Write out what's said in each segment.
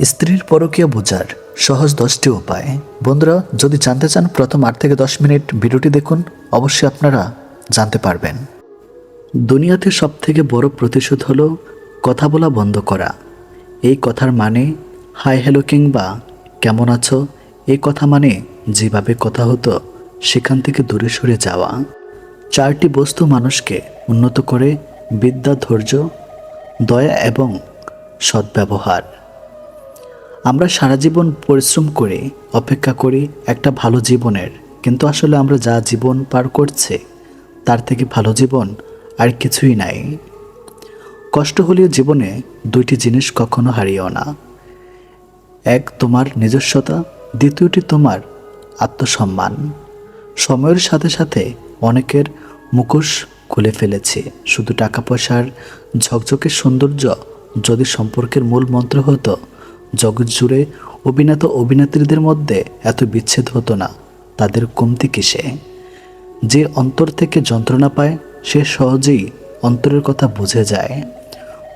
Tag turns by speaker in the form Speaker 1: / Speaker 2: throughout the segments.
Speaker 1: স্ত্রীর পরকীয়া বোঝার সহজ 10টি উপায়। বন্ধুরা, যদি জানতে চান প্রথম 8 থেকে 10 মিনিট ভিডিওটি দেখুন, অবশ্যই আপনারা জানতে পারবেন। দুনিয়াতে সবথেকে বড় প্রতিশোধ হলো কথা বলা বন্ধ করা। এই কথার মানে হাই হ্যালো কিংবা কেমন আছো, এই কথা মানে যেভাবে কথা হতো সেখান থেকে দূরে সরে যাওয়া। 4টি বস্তু মানুষকে উন্নত করে: বিদ্যা, ধৈর্য, দয়া এবং সদ্ব্যবহার। আমরা সারা জীবন পরিশ্রম করে অপেক্ষা করি একটা ভালো জীবনের, কিন্তু আসলে আমরা যা জীবন পার করছে তার থেকে ভালো জীবন আর কিছুই নাই। কষ্ট হলেও জীবনে 2টি জিনিস কখনো হারিও না। এক, তোমার নিজস্বতা। দ্বিতীয়টি তোমার আত্মসম্মান। সময়ের সাথে সাথে অনেকের মুখোশ খুলে ফেলেছে। শুধু টাকা পয়সার ঝকঝকে সৌন্দর্য যদি সম্পর্কের মূল মন্ত্র হতো, জগৎ জুড়ে অভিনেতা অভিনেত্রীদের মধ্যে এত বিচ্ছেদ হতো না। তাদের কমতি কিসে? যে অন্তর থেকে যন্ত্রণা পায় সে সহজেই অন্তরের কথা বুঝে যায়।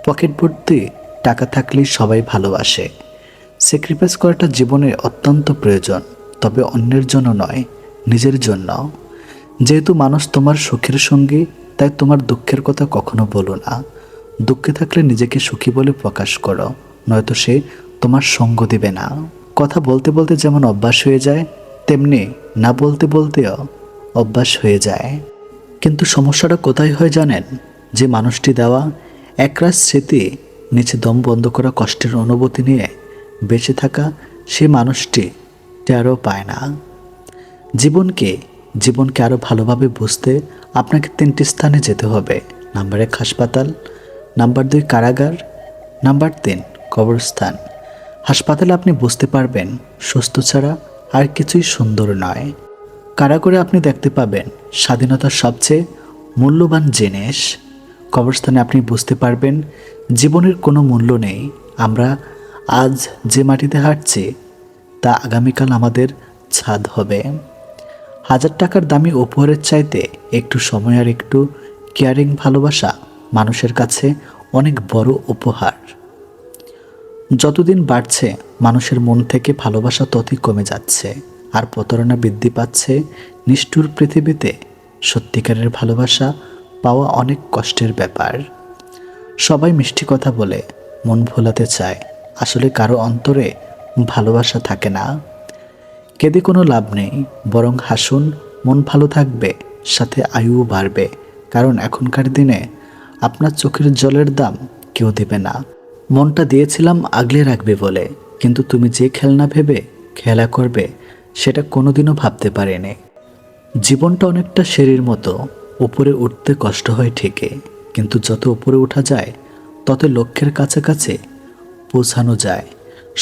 Speaker 1: পকেট ভর্তি টাকা থাকলেই সবাই ভালোবাসে। স্যাক্রিফাইস করাটা জীবনে অত্যন্ত প্রয়োজন, তবে অন্যের জন্য নয়, নিজের জন্য। যেহেতু মানুষ তোমার সুখের সঙ্গী, তাই তোমার দুঃখের কথা কখনো বলো না। দুঃখে থাকলে নিজেকে সুখী বলে প্রকাশ করো, নয়তো সে তোমার সঙ্গ দিবে না। কথা বলতে বলতে যেমন অভ্যাস হয়ে যায়, তেমনি না বলতে বলতেও অভ্যাস হয়ে যায়। কিন্তু সমস্যাটা কোথায় হয় জানেন? যে মানুষটি দেওয়া একরাশ স্মৃতি, নিচে দম বন্ধ করা কষ্টের অনুভূতি নিয়ে বেঁচে থাকা, সে মানুষটি টেরও পায় না। জীবনকে আরও ভালোভাবে বুঝতে আপনাকে 3টি স্থানে যেতে হবে। নাম্বার 1 হাসপাতাল, নাম্বার 2 কারাগার, নাম্বার 3 কবরস্থান। হাসপাতালে আপনি বুঝতে পারবেন সুস্থ ছাড়া আর কিছুই সুন্দর নয়। কারাগারে আপনি দেখতে পাবেন স্বাধীনতার সবচেয়ে মূল্যবান জিনিস। কবরস্থানে আপনি বুঝতে পারবেন জীবনের কোনো মূল্য নেই। আমরা আজ যে মাটিতে হাঁটছি তা আগামীকাল আমাদের ছাদ হবে। 1000 টাকার দামি উপহারের চাইতে একটু সময় আর একটু কেয়ারিং ভালোবাসা মানুষের কাছে অনেক বড় উপহার। যতদিন বাড়ছে মানুষের মন থেকে ভালোবাসা ততই কমে যাচ্ছে, আর প্রতারণা বৃদ্ধি পাচ্ছে। নিষ্ঠুর পৃথিবীতে সত্যিকারের ভালোবাসা পাওয়া অনেক কষ্টের ব্যাপার। সবাই মিষ্টি কথা বলে মন ভোলাতে চায়, আসলে কারো অন্তরে ভালোবাসা থাকে না। কেঁদে কোনো লাভ নেই, বরং হাসুন, মন ভালো থাকবে, সাথে আয়ুও বাড়বে। কারণ এখনকার দিনে আপনার চোখের জলের দাম কেউ দেবে না। মনটা দিয়েছিলাম আগলে রাখবে বলে, কিন্তু তুমি যে খেলনা ভেবে খেলা করবে সেটা কোনোদিনও ভাবতে পারেনি। জীবনটা অনেকটা সিঁড়ির মতো, উপরে উঠতে কষ্ট হয় ঠিকই, কিন্তু যত উপরে ওঠা যায় তত লক্ষ্যের কাছাকাছি পৌঁছানো যায়।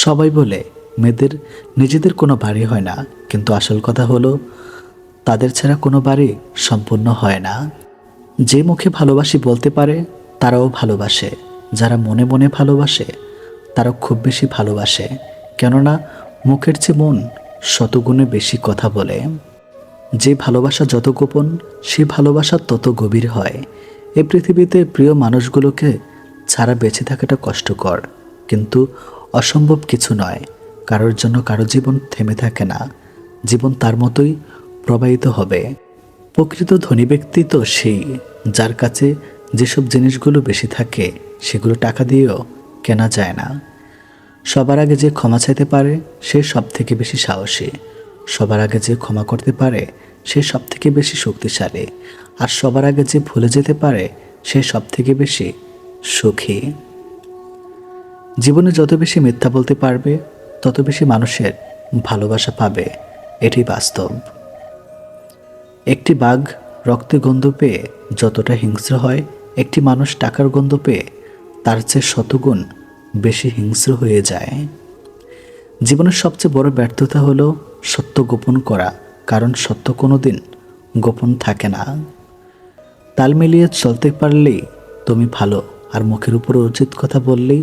Speaker 1: সবাই বলে মেয়েদের নিজেদের কোনো বাড়ি হয় না, কিন্তু আসল কথা হলো তাদের ছাড়া কোনো বাড়ি সম্পূর্ণ হয় না। যে মুখে ভালোবাসি বলতে পারে তারাও ভালোবাসে, যারা মনে মনে ভালোবাসে তারা খুব বেশি ভালোবাসে। কেননা মুখের চেয়ে মন শতগুণে বেশি কথা বলে। যে ভালোবাসা যত গোপন, সে ভালোবাসা তত গভীর হয়। এই পৃথিবীতে প্রিয় মানুষগুলোকে ছাড়া বেঁচে থাকাটা কষ্টকর, কিন্তু অসম্ভব কিছু নয়। কারোর জন্য কারো জীবন থেমে থাকে না, জীবন তার মতোই প্রবাহিত হবে। প্রকৃত ধনী ব্যক্তি তো সেই, যার কাছে যেসব জিনিসগুলো বেশি থাকে সেগুলো টাকা দিয়েও কেনা যায় না। সবার আগে যে ক্ষমা চাইতে পারে সে সব থেকে বেশি সাহসী। সবার আগে যে ক্ষমা করতে পারে সে সব থেকে বেশি শক্তিশালী। আর সবার আগে যে ভুলে যেতে পারে সে সব থেকে বেশি সুখী। জীবনে যত বেশি মিথ্যা বলতে পারবে তত বেশি মানুষের ভালোবাসা পাবে, এটি বাস্তব। একটি বাঘ রক্তে গন্ধ পেয়ে যতটা হিংস্র হয়, একটি মানুষ টাকার গন্ধ পেয়ে তার চেয়ে শতগুণ বেশি হিংস্র হয়ে যায়। জীবনের সবচেয়ে বড় ব্যর্থতা হলো সত্য গোপন করা, কারণ সত্য কোনোদিন গোপন থাকে না। তাল মিলিয়ে চলতে পারলেই তুমি ভালো, আর মুখের উপর উচিত কথা বললেই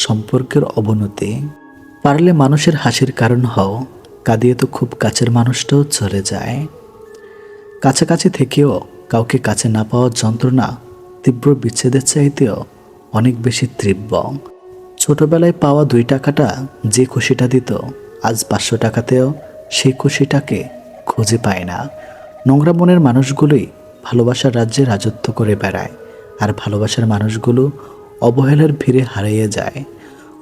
Speaker 1: সম্পর্কের অবনতি। পারলে মানুষের হাসির কারণ হও, কাঁদিয়ে তো খুব কাছের মানুষটাও চলে যায়। কাছাকাছি থেকেও কাউকে কাছে না পাওয়ার যন্ত্রণা তীব্র বিচ্ছেদের চাইতেও অনেক বেশি তীব্র। ছোটবেলায় পাওয়া 2 টাকাটা যে খুশিটা দিত, আজ 500 টাকাতেও সেই খুশিটাকে খুঁজে পায় না। নোংরা মনের মানুষগুলোই ভালোবাসার রাজ্যে রাজত্ব করে বেড়ায়, আর ভালোবাসার মানুষগুলো অবহেলার ভিড়ে হারিয়ে যায়।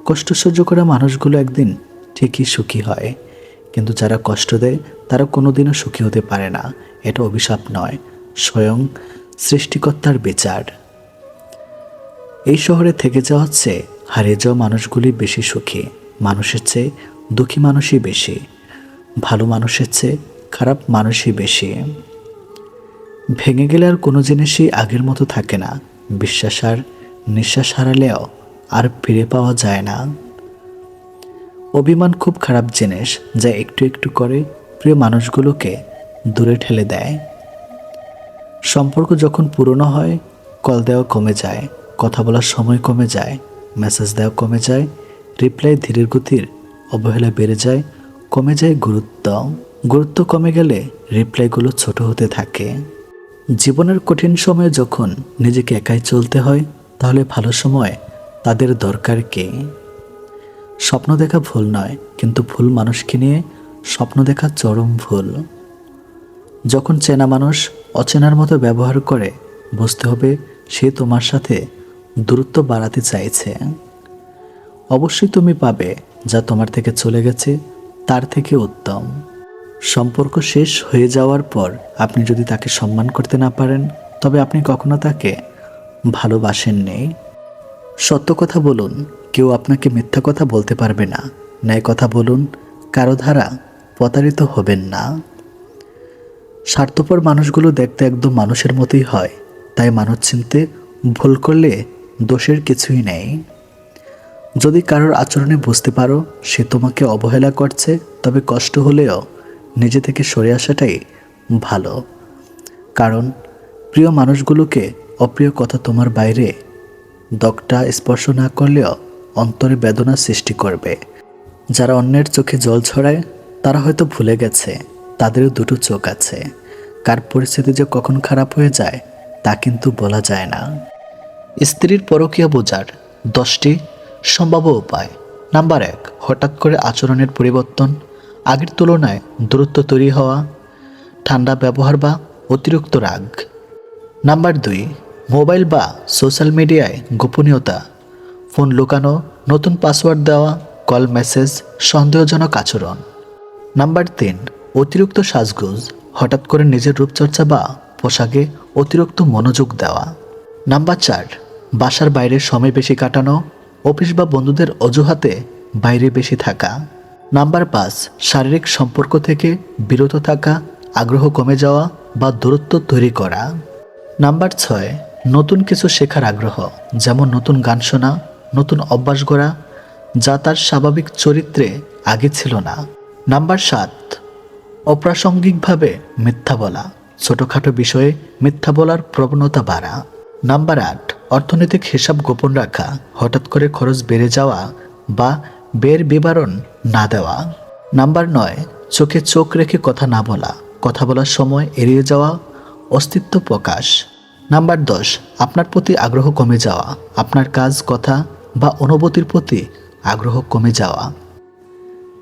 Speaker 1: কষ্ট সহ্য করা মানুষগুলো একদিন ঠিকই সুখী হয়, কিন্তু যারা কষ্ট দেয় তারা কোনোদিনও সুখী হতে পারে না। এটা অভিশাপ নয়, স্বয়ং সৃষ্টিকর্তার বিচার। এই শহরে থেকে যাওয়া হচ্ছে হারিয়ে যাওয়া মানুষগুলি বেশি সুখী। মানুষের চেয়ে দুঃখী মানুষই বেশি, ভালো মানুষের চেয়ে খারাপ মানুষই বেশি। ভেঙে গেলে আর কোনো জিনিসই আগের মতো থাকে না। বিশ্বাস আর নিঃশ্বাস হারালেও আর ফিরে পাওয়া যায় না। অভিমান খুব খারাপ জিনিস, যা একটু একটু করে প্রিয় মানুষগুলোকে দূরে ঠেলে দেয়। সম্পর্ক যখন পুরনো হয়, কল দেওয়া কমে যায়, কথা বলার সময় কমে যায়, মেসেজ দেওয়া কমে যায়, রিপ্লাই ধীরের গতির, অবহেলা বেড়ে যায়, কমে যায় গুরুত্ব কমে গেলে রিপ্লাইগুলো ছোট হতে থাকে। জীবনের কঠিন সময়ে যখন নিজেকে একাই চলতে হয়, তাহলে ভালো সময় তাদের দরকার কে? স্বপ্ন দেখা ভুল নয়, কিন্তু ভুল মানুষকে নিয়ে স্বপ্ন দেখা চরম ভুল। যখন চেনা মানুষ অচেনার মতো ব্যবহার করে, বুঝতে হবে সে তোমার সাথে দূরত্ব বাড়াতে চাইছে। অবশ্যই তুমি পাবে যা তোমার থেকে চলে গেছে তার থেকে উত্তম। সম্পর্ক শেষ হয়ে যাওয়ার পর আপনি যদি তাকে সম্মান করতে না পারেন, তবে আপনি কখনো তাকে ভালোবাসেননি। সত্য কথা বলুন, কেউ আপনাকে মিথ্যা কথা বলতে পারবে না। ন্যায় কথা বলুন, কারো দ্বারা প্রতারিত হবেন না। স্বার্থপর মানুষগুলো দেখতে একদম মানুষের মতোই হয়, তাই মানুষ চিনতে ভুল করলে দোষের কিছুই নেই। যদি কারোর আচরণে বুঝতে পারো সে তোমাকে অবহেলা করছে, তবে কষ্ট হলেও নিজে থেকে সরে আসাটাই ভালো। কারণ প্রিয় মানুষগুলোকে অপ্রিয় কথা তোমার বাইরে দগটা স্পর্শ না করলেও অন্তরে বেদনা সৃষ্টি করবে। যারা অন্যের চোখে জল ছড়ায় তারা হয়তো ভুলে গেছে তাদেরও দুটো চোখ আছে। কার পরিস্থিতি যে কখন খারাপ হয়ে যায় তা কিন্তু বলা যায় না। স্ত্রীর পরকীয়া বোঝার 10টি সম্ভাব্য উপায়। নাম্বার 1, হঠাৎ করে আচরণের পরিবর্তন, আগের তুলনায় দূরত্ব তৈরি হওয়া, ঠান্ডা ব্যবহার বা অতিরিক্ত রাগ। নাম্বার 2, মোবাইল বা সোশ্যাল মিডিয়ায় গোপনীয়তা, ফোন লুকানো, নতুন পাসওয়ার্ড দেওয়া, কল মেসেজ, সন্দেহজনক আচরণ। নাম্বার 3, অতিরিক্ত সাজগোজ, হঠাৎ করে নিজের রূপচর্চা বা পোশাকে অতিরিক্ত মনোযোগ দেওয়া। নাম্বার 4, বাসার বাইরে সময় বেশি কাটানো, অফিস বা বন্ধুদের অজুহাতে বাইরে বেশি থাকা। নাম্বার 5, শারীরিক সম্পর্ক থেকে বিরত থাকা, আগ্রহ কমে যাওয়া বা দূরত্ব তৈরি করা। নাম্বার 6, নতুন কিছু শেখার আগ্রহ, যেমন নতুন গান শোনা, নতুন অভ্যাস গড়া, যা তার স্বাভাবিক চরিত্রে আগে ছিল না। নাম্বার 7, অপ্রাসঙ্গিকভাবে মিথ্যা বলা, ছোটোখাটো বিষয়ে মিথ্যা বলার প্রবণতা বাড়া। নাম্বার 8, অর্থনৈতিক হিসাব গোপন রাখা, হঠাৎ করে খরচ বেড়ে যাওয়া বা ব্যয়ের বিবরণ না দেওয়া। নাম্বার 9, চোখে চোখ রেখে কথা না বলা, কথা বলার সময় এড়িয়ে যাওয়া, অস্তিত্ব প্রকাশ। নাম্বার 10, আপনার প্রতি আগ্রহ কমে যাওয়া, আপনার কাজ, কথা বা অনুভূতির প্রতি আগ্রহ কমে যাওয়া।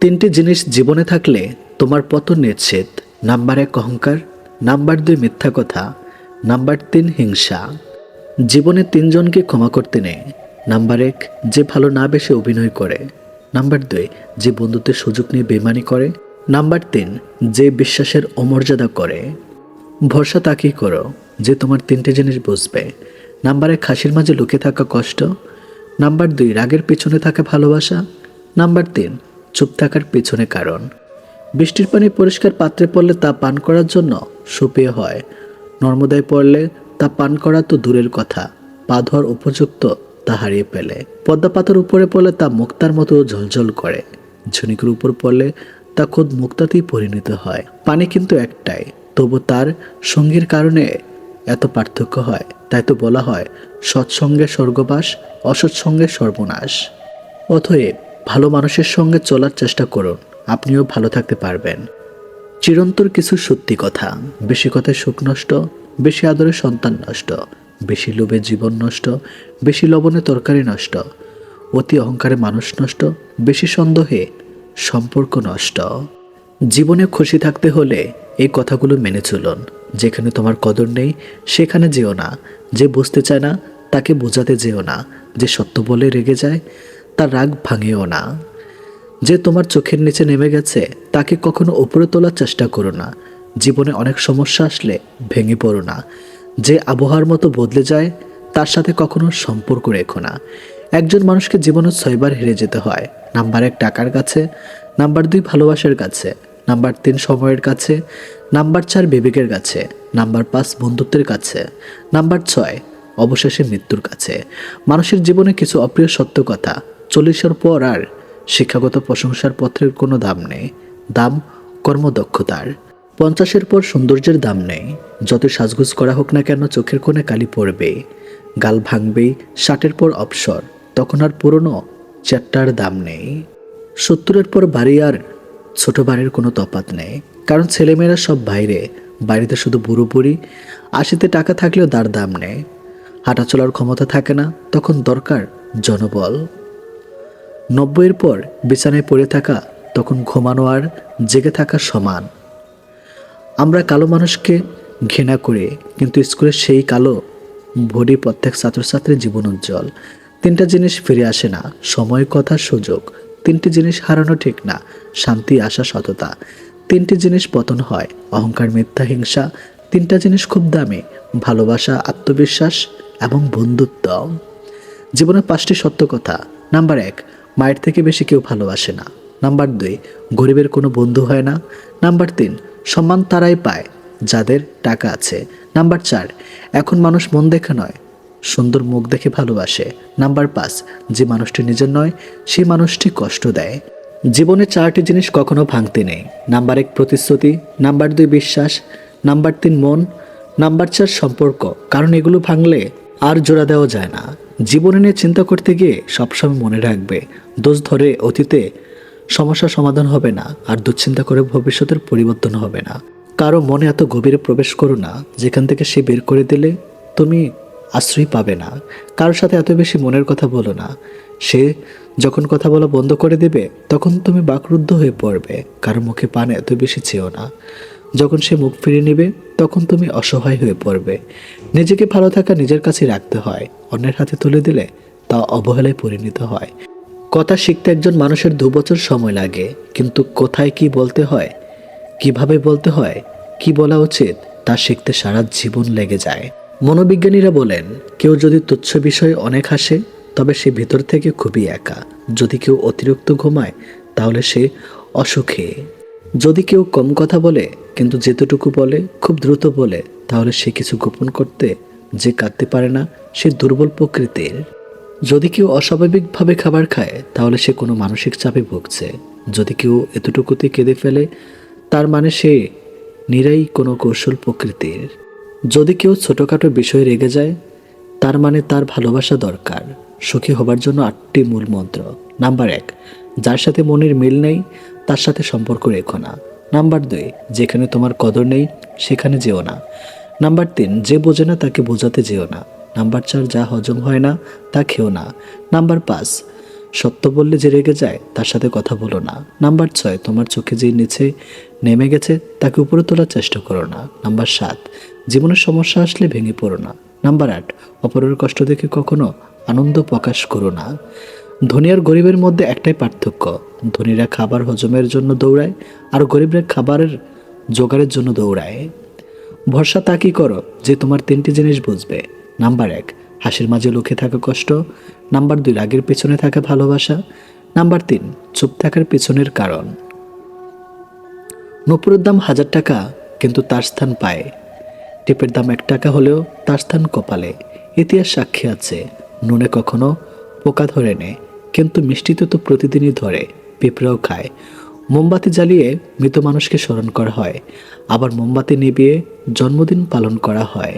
Speaker 1: 3টি জিনিস জীবনে থাকলে তোমার পতন নিশ্চিত। নাম্বার 1, অহংকার। নাম্বার 2, মিথ্যা কথা। নাম্বার 3, হিংসা। জীবনে 3 জনকে ক্ষমা করতে নেই। নাম্বার 1, যে ভালো না বেশে অভিনয় করে। নাম্বার 2, যে বন্ধুত্বের সুযোগ নিয়ে বেইমানি করে। নাম্বার 3, যে বিশ্বাসের অমর্যাদা করে। ভরসা তাকেই করো যে তোমার 3টে জিনিস বুঝবে। নাম্বার 1, হাসির মাঝে লুকিয়ে থাকা কষ্ট। নাম্বার 2, রাগের পেছনে থাকা ভালোবাসা। নাম্বার 3, চুপ থাকার পেছনে কারণ। বৃষ্টির পানি পরিষ্কার পাত্রে পড়লে তা পান করার জন্য সুপেয় হয়, নর্মদায় পড়লে তা পান করা তো দূরের কথা, পা ধোয়ার উপযুক্ত তা হারিয়ে ফেলে। পদ্মা পাতার উপরে পড়লে তা মুক্তার মতো ঝলঝল করে, ঝুনিকের উপর পড়লে তা খোদ মুক্তাতেই পরিণত হয়। পানি কিন্তু একটাই, তবু তার সঙ্গীর কারণে এত পার্থক্য হয়। তাই তো বলা হয় সৎসঙ্গে স্বর্গবাস, অসৎসঙ্গে সর্বনাশ। অতএব ভালো মানুষের সঙ্গে চলার চেষ্টা করুন, আপনিও ভালো থাকতে পারবেন। চিরন্তর কিছু সত্যি কথা, বেশি কথায় সুখ নষ্ট, বেশি আদরে সন্তান নষ্ট, বেশি লোভে জীবন নষ্ট, বেশি লবণে তরকারি নষ্ট, অতি অহংকারে মানুষ নষ্ট, বেশি সন্দেহে সম্পর্ক নষ্ট। জীবনে খুশি থাকতে হলে এই কথাগুলো মেনে চলুন। যেখানে তোমার কদর নেই সেখানে যেও না। যে বুঝতে চায় না তাকে বোঝাতে যেও না। যে সত্য বলে রেগে যায় তার রাগ ভাঙেও না। যে তোমার চোখের নিচে নেমে গেছে তাকে কখনো উপরে তোলার চেষ্টা করো না। জীবনে অনেক সমস্যা আসলে ভেঙে পড়ো না। যে আবহাওয়ার মতো বদলে যায় তার সাথে কখনো সম্পর্ক রেখো না। একজন মানুষকে জীবনে 6বার হেরে যেতে হয়। নাম্বার 1 টাকার কাছে, নাম্বার 2 ভালোবাসার কাছে, নাম্বার 3 সময়ের কাছে, নাম্বার 4 বিবেকের কাছে, নাম্বার 5 বন্ধুত্বের কাছে, নাম্বার 6 অবশেষে মৃত্যুর কাছে। মানুষের জীবনে কিছু অপ্রিয় সত্য কথা। 40-এর পর আর শিক্ষাগত প্রশংসার পত্রের কোনো দাম নেই। দাম কর্মদক্ষতার। 50-এর পর সৌন্দর্যের দাম নেই। যত সাজগোজ করা হোক না কেন চোখের কোণে কালি পড়বে, গাল ভাঙবেই। 60-এর পর অবসর, তখন আর পুরনো চ্যাটটার দাম নেই। 70-এর পর বাড়ি আর ছোট বাড়ির কোনো তফাৎ নেই। কারণ ছেলেমেয়েরা সব বাইরে, বাড়িতে শুধু বুড়ো বুড়ি। 80-তে টাকা থাকলেও তার দাম নেই। হাঁটা চলার ক্ষমতা থাকে না, তখন দরকার জনবল। 90-এর পর বিছানায় পড়ে থাকা, তখন ঘুমানো আর জেগে থাকা সমান। আমরা কালো মানুষকে ঘৃণা করি, কিন্তু স্কুলের সেই কালো ভরি প্রত্যেক ছাত্রছাত্রীর জীবন উজ্জ্বল। 3টা জিনিস ফিরে আসে না, সময়, কথা, সুযোগ। 3টি জিনিস হারানো ঠিক না, শান্তি, আশা, সততা। 3টি জিনিস পতন হয়, অহংকার, মিথ্যা, হিংসা। 3টা জিনিস খুব দামি, ভালোবাসা, আত্মবিশ্বাস এবং বন্ধুত্ব। জীবনের 5টি সত্য কথা। নাম্বার 1, মায়ের থেকে বেশি কেউ ভালোবাসে না। নাম্বার 2, গরিবের কোনো বন্ধু হয় না। নাম্বার 3, সম্মান তারাই পায় যাদের টাকা আছে। নাম্বার 4, এখন মানুষ মন দেখে নয়, সুন্দর মুখ দেখে ভালোবাসে। নাম্বার 5, যে মানুষটি নিজের নয় সেই মানুষটি কষ্ট দেয়। জীবনে 4টি জিনিস কখনো ভাঙতে নেই। নাম্বার 1 প্রতিশ্রুতি, নাম্বার 2 বিশ্বাস, নাম্বার 3 মন, নাম্বার 4 সম্পর্ক। কারণ এগুলো ভাঙলে আর জোড়া দেওয়া যায় না। জীবনে নিয়ে চিন্তা করতে গিয়ে সবসময় মনে রাখবে, দোষ ধরে অতীতে সমস্যার সমাধান হবে না, আর দুশ্চিন্তা করে ভবিষ্যতের পরিবর্তন হবে না। কারো মনে এত গভীরে প্রবেশ করো না যেখান থেকে সে বের করে দিলে তুমি আশ্রয় পাবে না। কারোর সাথে এত বেশি মনের কথা বলো না, সে যখন কথা বলা বন্ধ করে দেবে তখন তুমি বাকরুদ্ধ হয়ে পড়বে। কারো মুখে পান এত বেশি চেও না, যখন সে মুখ ফিরিয়ে নেবে তখন তুমি অসহায় হয়ে পড়বে। নিজেকে ভালো থাকা নিজের কাছে রাখতে হয়, অন্যের হাতে তুলে দিলে তা অবহেলায় পরিণত হয়। কথা শিখতে একজন মানুষের 2 বছর সময় লাগে, কিন্তু কোথায় কি বলতে হয়, কিভাবে বলতে হয়, কি বলা উচিত তা শিখতে সারা জীবন লেগে যায়। মনোবিজ্ঞানীরা বলেন, কেউ যদি তুচ্ছ বিষয়ে অনেক হাসে তবে সে ভিতর থেকে খুবই একা। যদি কেউ অতিরিক্ত ঘুমায় তাহলে সে অসুখী। যদি কেউ কম কথা বলে কিন্তু যেতটুকু বলে খুব দ্রুত বলে, তাহলে সে কিছু গোপন করতে যে কাঁদতে পারে না সে দুর্বল প্রকৃতির। যদি কেউ অস্বাভাবিকভাবে খাবার খায় তাহলে সে কোনো মানসিক চাপে ভুগছে। যদি কেউ এতটুকুতে কেঁদে ফেলে তার মানে সে নিরাই কোনো কৌশল প্রকৃতির। যদি কেউ ছোটোখাটো বিষয়ে রেগে যায় তার মানে তার ভালোবাসা দরকার। সুখী হবার জন্য 8টি মূল মন্ত্র। নাম্বার 1, যার সাথে মনের মিল নেই তার সাথে সম্পর্ক রেখো না। নাম্বার 2, যেখানে তোমার কদর নেই সেখানে যেও না। নাম্বার 3, যে বোঝে না তাকে বোঝাতে যেও না। নাম্বার 4, যা হজম হয় না তা খেও না। নাম্বার 5, সত্য বললে যে রেগে যায় তার সাথে কথা বলো না। নাম্বার 6, তোমার চোখে যে নিচে নেমে গেছে তাকে উপরে তোলার চেষ্টা করো না। নাম্বার 7, জীবনের সমস্যা আসলে ভেঙে পড়ো না। নাম্বার 8, অপরের কষ্ট দেখে কখনো আনন্দ প্রকাশ করো না। ধনী আর গরিবের মধ্যে একটাই পার্থক্য, ধনীরা খাবার হজমের জন্য দৌড়ায় আর গরিবরা খাবারের জোগাড়ের জন্য দৌড়ায়। ভরসা তাকই করো যে তোমার 3টি জিনিস বুঝবে। নাম্বার 1, হাসির মাঝে লুকিয়ে থাকা কষ্ট। নাম্বার 2, রাগের পেছনে থাকা ভালোবাসা। নাম্বার 3, চুপ থাকার পেছনের কারণ। নূপুরের দাম 1000 টাকা কিন্তু তার স্থান পায়ে। টিপের দাম 1 টাকা হলেও তার স্থান কপালে। ইতিহাস সাক্ষী আছে, নুনে কখনো পোকা ধরে নেয় কিন্তু মিষ্টিতে তো প্রতিদিনই ধরে, পিঁপড়াও খায়। মোমবাতি জ্বালিয়ে মৃত মানুষকে স্মরণ করা হয়, আবার মোমবাতি নিভিয়ে জন্মদিন পালন করা হয়।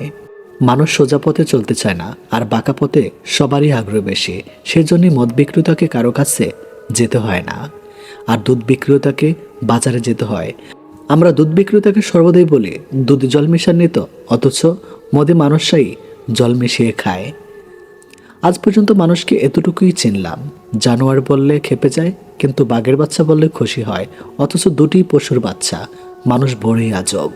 Speaker 1: মানুষ সোজা পথে চলতে চায় না, আর বাঁকা পথে সবারই আগ্রহ বেশি। সেজন্যই মদ বিক্রেতাকে কারো কাছে যেতে হয় না, আর দুধ বিক্রেতাকে বাজারে যেতে হয়। আমরা দুধ বিক্রেতাকে সর্বদাই বলি দুধে জল মিশাননি তো, অথচ মদে মানুষরাই জল মিশিয়ে খায়। আজ পর্যন্ত মানুষকে এতটুকুই চিনলাম, জানোয়ার বললে খেপে যায়, কিন্তু বাঘের বাচ্চা বললে খুশি হয়। অথচ দুটি পশুর বাচ্চা। মানুষ বড়ই আজব।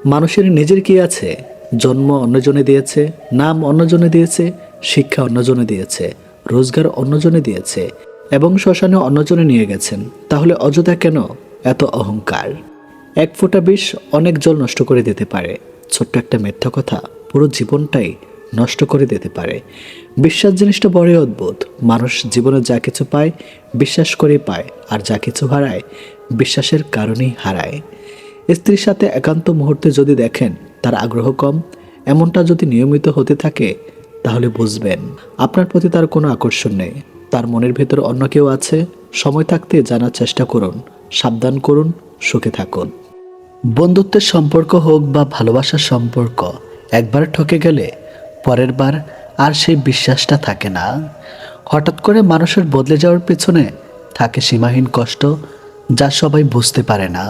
Speaker 1: মানুষের নিজের কি আছে? জন্ম অন্যজনে দিয়েছে, নাম অন্যজনে দিয়েছে, শিক্ষা অন্যজনে দিয়েছে, রোজগার অন্যজনে দিয়েছে, এবং শ্মশানে অন্যজনে নিয়ে গেছেন। তাহলে অযথা কেন এত অহংকার? এক ফোঁটা বিষ অনেক জল নষ্ট করে দিতে পারে। ছোট্ট একটা মিথ্যা কথা পুরো জীবনটাই নষ্ট করে দিতে পারে। বিশ্বাস জিনিসটা বড়ই অদ্ভুত। মানুষ জীবনে যা কিছু পায় বিশ্বাস করে পায়, আর যা কিছু হারায় বিশ্বাসের কারণেই হারায়। স্ত্রীর সাথে একান্ত মুহূর্তে যদি দেখেন তার আগ্রহ কম, এমনটা যদি নিয়মিত হতে থাকে, তাহলে বুঝবেন আপনার প্রতি তার কোনো আকর্ষণ নেই। তার মনের ভেতর অন্য কেউ আছে। সময় থাকতে জানার চেষ্টা করুন, সাবধান করুন, সুখে থাকুন। বন্ধুত্বের সম্পর্ক হোক বা ভালোবাসার সম্পর্ক, একবার ঠকে গেলে পরের বার আর সেই বিশ্বাসটা থাকে না। হঠাৎ করে মানুষের বদলে যাওয়ার পেছনে থাকে সীমাহীন কষ্ট, যা সবাই বুঝতে পারে না।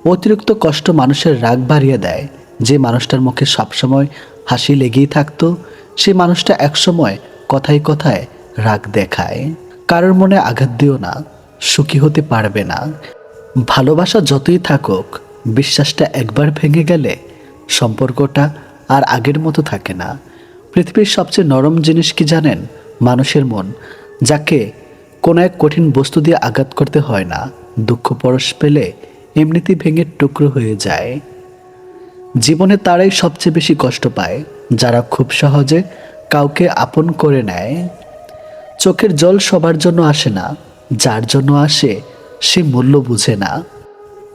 Speaker 1: অতিরিক্ত কষ্ট মানুষের রাগ বাড়িয়ে দেয়। যে মানুষটার মুখে সবসময় হাসি লেগেই থাকতো, সেই মানুষটা একসময় কথায় কথায় রাগ দেখায়। কারোর মনে আঘাত দিও না, সুখী হতে পারবে না। ভালোবাসা যতই থাকুক, বিশ্বাসটা একবার ভেঙে গেলে সম্পর্কটা আর আগের মতো থাকে না। পৃথিবীর সবচেয়ে নরম জিনিস কি জানেন? মানুষের মন, যাকে কোনো এক কঠিন বস্তু দিয়ে আঘাত করতে হয় না। দুঃখ পরশ পেলে এমনিতেই ভেঙে টুকরো হয়ে যায়। জীবনে তারাই সবচেয়ে বেশি কষ্ট পায়, যারা খুব সহজে কাউকে আপন করে নেয়। চোখের জল সবার জন্য আসে না, যার জন্য আসে সে মূল্য বুঝে না।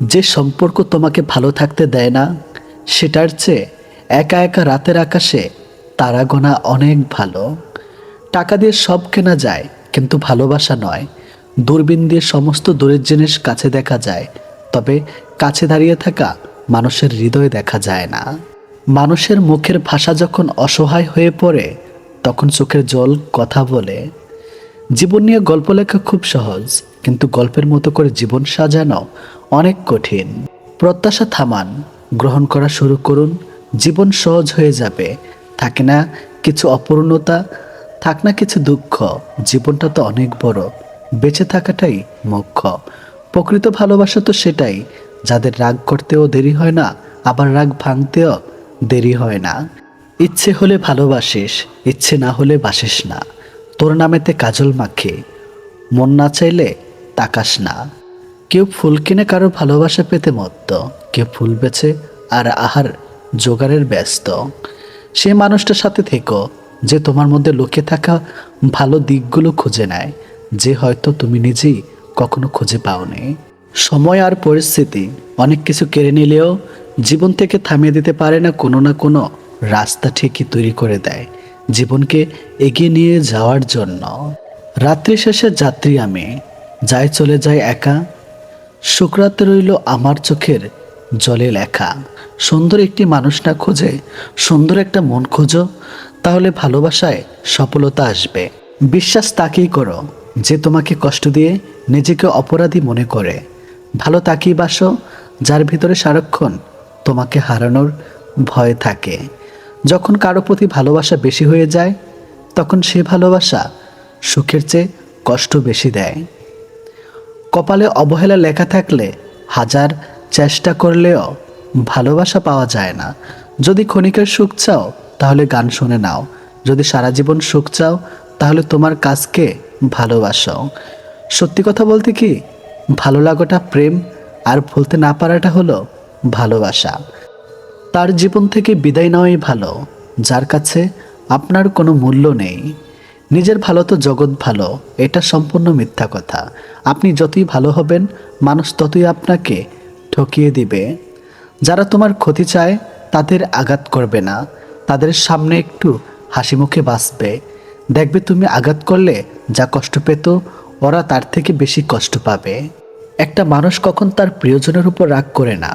Speaker 1: যে সম্পর্ক তোমাকে ভালো থাকতে দেয় না, সেটার চেয়ে একা একা রাতের আকাশে তারা গোনা অনেক ভালো। টাকা দিয়ে সব কেনা যায়, কিন্তু ভালোবাসা নয়। দূরবীন দিয়ে সমস্ত দূরের জিনিস কাছে দেখা যায়, তবে কাছে দাঁড়িয়ে থাকা মানুষের হৃদয় দেখা যায় না। মানুষের মুখের ভাষা যখন অসহায় হয়ে পড়ে, তখন চোখের জল কথা বলে। জীবন নিয়ে গল্প লেখা খুব সহজ, কিন্তু গল্পের মতো করে জীবন সাজানো অনেক কঠিন। প্রত্যাশা থামান, গ্রহণ করা শুরু করুন। জীবন সহজ হয়ে যাবে। থাকে না কিছু অপূর্ণতা, থাক না কিছু দুঃখ। জীবনটা তো অনেক বড়, বেঁচে থাকাটাই মুখ্য। প্রকৃত ভালোবাসা তো সেটাই, যাদের রাগ করতেও দেরি হয় না, আবার রাগ ভাঙতেও দেরি হয় না। ইচ্ছে হলে ভালোবাসিস, ইচ্ছে না হলে বাসিস না। তোর নামেতে কাজল মাখে, মন না চাইলে তাকাস না। কেউ ফুল কিনে কারো ভালোবাসা পেতে মত্ত, কেউ ফুল বেচে আর আহার জোগাড়ের ব্যস্ত। সে মানুষটার সাথে থেকো যে তোমার মধ্যে লুকিয়ে থাকা ভালো দিকগুলো খুঁজে নেয়, যে হয়তো তুমি নিজেই কখনো খুঁজে পাওনি। সময় আর পরিস্থিতি অনেক কিছু কেড়ে নিলেও জীবন থেকে থামিয়ে দিতে পারে না কোনো না কোনো রাস্তা ঠিকই তৈরি করে দেয় জীবনকে এগিয়ে নিয়ে যাওয়ার জন্য। রাত্রি শেষে যাত্রী আমি, যাই চলে যায় একা। শুক্রাতে রইল আমার চোখের জলে লেখা। সুন্দর একটি মানুষ না খুঁজে সুন্দর একটা মন খোঁজো, তাহলে ভালোবাসায় সফলতা আসবে। বিশ্বাস তাকেই করো যে তোমাকে কষ্ট দিয়ে নিজেকে অপরাধী মনে করে। ভালো তাকেই বাসো যার ভিতরে সারাক্ষণ তোমাকে হারানোর ভয় থাকে। যখন কারো প্রতি ভালোবাসা বেশি হয়ে যায়, তখন সে ভালোবাসা সুখের চেয়ে কষ্ট বেশি দেয়। কপালে অবহেলা লেখা থাকলে হাজার চেষ্টা করলেও ভালোবাসা পাওয়া যায় না। যদি ক্ষণিকের সুখ চাও, তাহলে গান শুনে নাও। যদি সারা জীবন সুখ চাও, তাহলে তোমার কাজকে ভালোবাসো। সত্যি কথা বলতে কি, ভালো লাগাটা প্রেম, আর ভুলতে না পারাটা হলো ভালোবাসা। তার জীবন থেকে বিদায় নেওয়াই ভালো, যার কাছে আপনার কোনো মূল্য নেই। নিজের ভালো তো জগৎ ভালো, এটা সম্পূর্ণ মিথ্যা কথা। আপনি যতই ভালো হবেন, মানুষ ততই আপনাকে ঠকিয়ে দিবে। যারা তোমার ক্ষতি চায় তাদের আঘাত করবে না, তাদের সামনে একটু হাসি মুখে বাঁচবে। দেখবে তুমি আঘাত করলে যা কষ্ট পেত, ওরা তার থেকে বেশি কষ্ট পাবে। একটা মানুষ কখন তার প্রিয়জনের উপর রাগ করে না,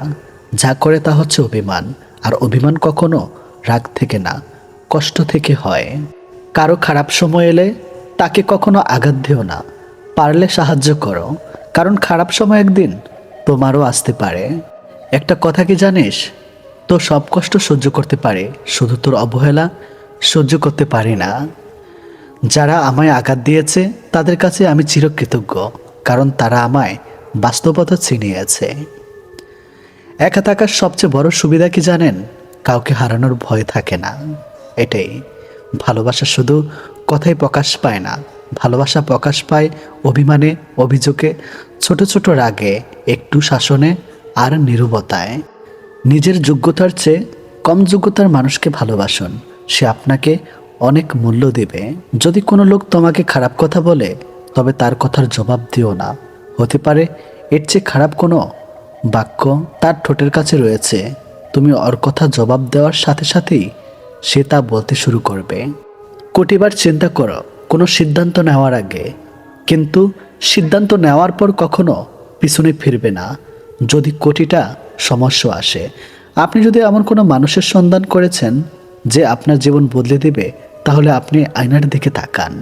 Speaker 1: যা করে তা হচ্ছে অভিমান। আর অভিমান কখনো রাগ থেকে না, কষ্ট থেকে হয়। কারো খারাপ সময় এলে তাকে কখনো আঘাত দিও না, পারলে সাহায্য করো, কারণ খারাপ সময় একদিন তোমারও আসতে পারে। একটা কথা কি জানিস, তোর সব কষ্ট সহ্য করতে পারে, শুধু তোর অবহেলা সহ্য করতে পারে না। যারা আমায় আঘাত দিয়েছে তাদের কাছে আমি চিরকৃতজ্ঞ, কারণ তারা আমায় বাস্তবতা চিনিয়েছে। একা থাকার সবচেয়ে বড় সুবিধা কি জানেন? কাউকে হারানোর ভয় থাকে না। এটাই ভালোবাসা। শুধু কথাই প্রকাশ পায় না, ভালোবাসা প্রকাশ পায় অভিমানে, অভিযোগে, ছোট ছোট রাগে, একটু শাসনে আর নীরবতায়। নিজের যোগ্যতার চেয়ে কম যোগ্যতার মানুষকে ভালোবাসুন, সে আপনাকে অনেক মূল্য দেবে। যদি কোনো লোক তোমাকে খারাপ কথা বলে, তবে তার কথার জবাব দিও না। হতে পারে এর চেয়ে খারাপ কোনো বাক্য তার ঠোঁটের কাছে রয়েছে। তুমি ওর কথা জবাব দেওয়ার সাথে সাথেই সে তা বলতে শুরু করবে। কোটিবার চিন্তা করো কোনো সিদ্ধান্ত নেওয়ার আগে, কিন্তু সিদ্ধান্ত নেওয়ার পর কখনো পিছনে ফিরবে না যদি কোটিটা সমস্যা আসে। আপনি যদি এমন কোনো মানুষের সন্ধান করেছেন যে আপনার জীবন বদলে দেবে, তাহলে আপনি আয়নার দিকে তাকান।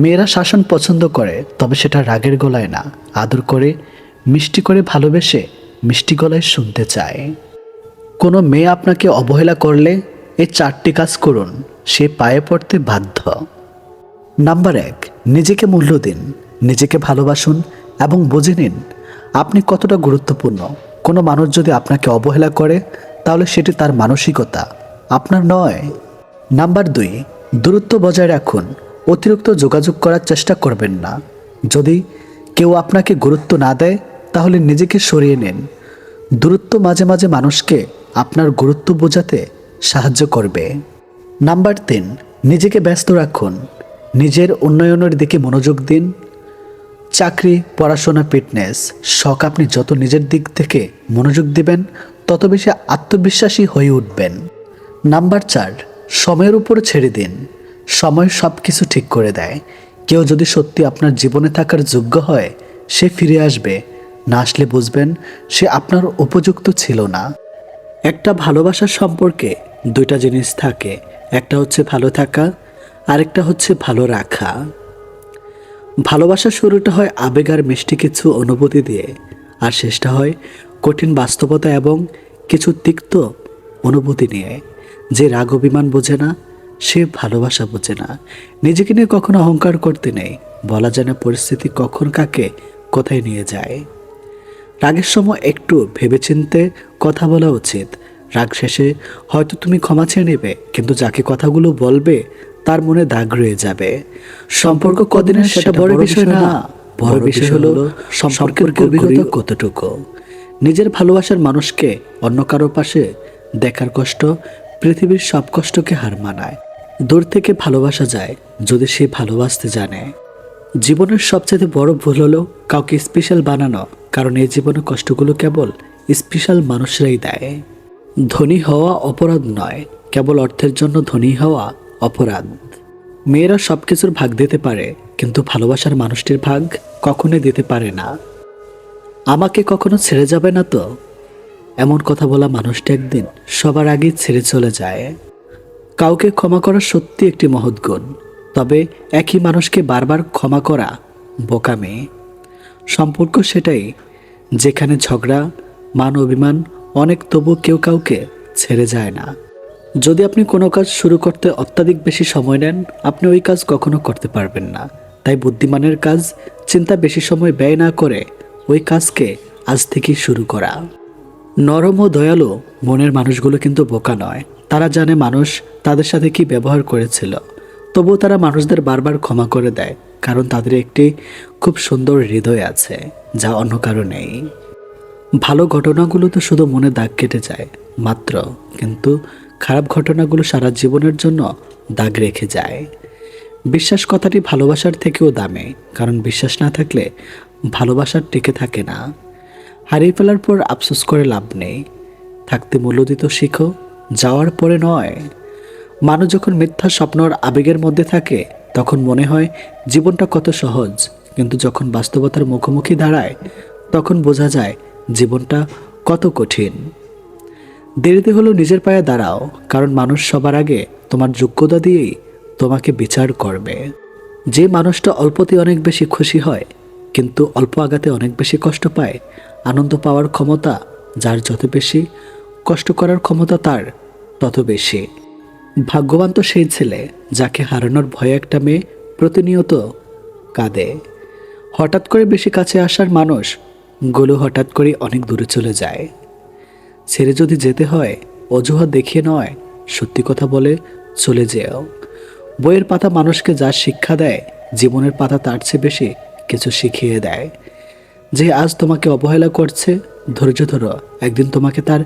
Speaker 1: মেয়েরা শাসন পছন্দ করে, তবে সেটা রাগের গলায় না, আদর করে, মিষ্টি করে ভালোবেসে মিষ্টি গলায় শুনতে চায়। কোনো মেয়ে আপনাকে অবহেলা করলে এই 4টি কাজ করুন, সে পায়ে পড়তে বাধ্য। নাম্বার 1, নিজেকে মূল্য দিন। নিজেকে ভালোবাসুন এবং বুঝে নিন আপনি কতটা গুরুত্বপূর্ণ। কোনো মানুষ যদি আপনাকে অবহেলা করে, তাহলে সেটি তার মানসিকতা, আপনার নয়। নাম্বার 2, দূরত্ব বজায় রাখুন। অতিরিক্ত যোগাযোগ করার চেষ্টা করবেন না। যদি কেউ আপনাকে গুরুত্ব না দেয়, তাহলে নিজেকে সরিয়ে নিন। দূরত্ব মাঝে মাঝে মানুষকে আপনার গুরুত্ব বোঝাতে সাহায্য করবে। নাম্বার 3, নিজেকে ব্যস্ত রাখুন। নিজের উন্নয়নের দিকে মনোযোগ দিন। চাকরি, পড়াশোনা, ফিটনেস, শখ, আপনি যত নিজের দিক থেকে মনোযোগ দিবেন, তত বেশি আত্মবিশ্বাসী হয়ে উঠবেন। নাম্বার 4, সময়ের উপর ছেড়ে দিন। সময় সব কিছু ঠিক করে দেয়। কেউ যদি সত্যি আপনার জীবনে থাকার যোগ্য হয়, সে ফিরে আসবে। না আসলে বুঝবেন সে আপনার উপযুক্ত ছিল না। একটা ভালোবাসার সম্পর্কে 2টা জিনিস থাকে, একটা হচ্ছে ভালো থাকা, আরেকটা হচ্ছে ভালো রাখা। ভালোবাসার শুরুটা হয় আবেগ আর মিষ্টি কিছু অনুভূতি দিয়ে, আর শেষটা হয় কঠিন বাস্তবতা এবং কিছু তিক্ত অনুভূতি নিয়ে। যে রাগ অভিমান বোঝে না, সে ভালোবাসা বোঝে না। নিজেকে নিয়ে কখনো অহংকার করতে নেই। বলা যায় না পরিস্থিতি কখন কাকে কোথায় নিয়ে যায়। রাগের সময় একটু ভেবেচিন্তে কথা বলা উচিত। রাগ শেষে হয়তো তুমি ক্ষমা চেয়ে নেবে, কিন্তু যাকে কথাগুলো বলবে তার মনে দাগ রয়ে যাবে। সম্পর্ক কদিনের সেটা বড় বিষয় না, বড় বিষয় হলো সম্পর্কের গভীরতা কতটুকু। নিজের ভালোবাসার মানুষকে অন্য কারো পাশে দেখার কষ্ট পৃথিবীর সব কষ্টকে হার মানায়। দূর থেকে ভালোবাসা যায় যদি সে ভালোবাসতে জানে। জীবনের সবচেয়ে বড় ভুল হলো কাউকে স্পেশাল বানানো, কারণ এই জীবনের কষ্টগুলো কেবল স্পেশাল মানুষরাই দেয়। ধনী হওয়া অপরাধ নয়, কেবল অর্থের জন্য ধনী হওয়া অপরাধ। মেয়েরা সব কিছুর ভাগ দিতে পারে, কিন্তু ভালোবাসার মানুষটির ভাগ কখনোই দিতে পারে না। আমাকে কখনো ছেড়ে যাবে না তো, এমন কথা বলা মানুষটি একদিন সবার আগেই ছেড়ে চলে যায়। কাউকে ক্ষমা করা সত্যি একটি মহৎ গুণ, তবে একই মানুষকে বারবার ক্ষমা করা বোকামি। সম্পর্ক সেটাই যেখানে ঝগড়া, মান অভিমান অনেক, তবু কেউ কাউকে ছেড়ে যায় না। যদি আপনি কোনো কাজ শুরু করতে অত্যাধিক বেশি সময় নেন, আপনি ওই কাজ কখনো করতে পারবেন না। তাই বুদ্ধিমানের কাজ চিন্তা বেশি সময় ব্যয় না করে ওই কাজকে আজ থেকেই শুরু করা। নরম ও দয়ালু মনের মানুষগুলো কিন্তু বোকা নয়। তারা জানে মানুষ তাদের সাথে কি ব্যবহার করেছিল, তবুও তারা মানুষদের বারবার ক্ষমা করে দেয়, কারণ তাদের একটি খুব সুন্দর হৃদয় আছে যা অন্য কারো নেই। ভালো ঘটনাগুলো তো শুধু মনে দাগ কেটে যায় মাত্র, কিন্তু খারাপ ঘটনাগুলো সারা জীবনের জন্য দাগ রেখে যায়। বিশ্বাস কথাটি ভালোবাসার থেকেও দামি, কারণ বিশ্বাস না থাকলে ভালোবাসার টিকে থাকে না। হারিয়ে ফেলার পর আফসোস করে লাভ নেই। থাকতে মূল্য দিতে শিখো, যাওয়ার পরে নয়। মানুষ যখন মিথ্যা স্বপ্ন আর আবেগের মধ্যে থাকে, তখন মনে হয় জীবনটা কত সহজ, কিন্তু যখন বাস্তবতার মুখোমুখি দাঁড়ায়, তখন বোঝা যায় জীবনটা কত কঠিন। দেরিতে হলেও নিজের পায়ে দাঁড়াও, কারণ মানুষ সবার আগে তোমার যোগ্যতা দিয়েই তোমাকে বিচার করবে। যে মানুষটা অল্পতে অনেক বেশি খুশি হয়, কিন্তু অল্প আঘাতে অনেক বেশি কষ্ট পায়, আনন্দ পাওয়ার ক্ষমতা যার যত বেশি, কষ্ট করার ক্ষমতা তার তত বেশি। ভাগ্যবান তো সেই ছেলে যাকে হারানোর ভয়ে একটা মেয়ে প্রতিনিয়ত কাঁদে। হঠাৎ করে বেশি কাছে আসার মানুষগুলো হঠাৎ করে অনেক দূরে চলে যায়। ছেড়ে যদি যেতে হয় অজুহাত দেখিয়ে নয়, সত্যি কথা বলে চলে যেও। বইয়ের পাতা মানুষকে যা শিক্ষা দেয়, জীবনের পাতা তার চেয়ে বেশি কিছু শিখিয়ে দেয়। যে আজ তোমাকে অবহেলা করছে, ধৈর্য ধরো, একদিন তোমাকে তার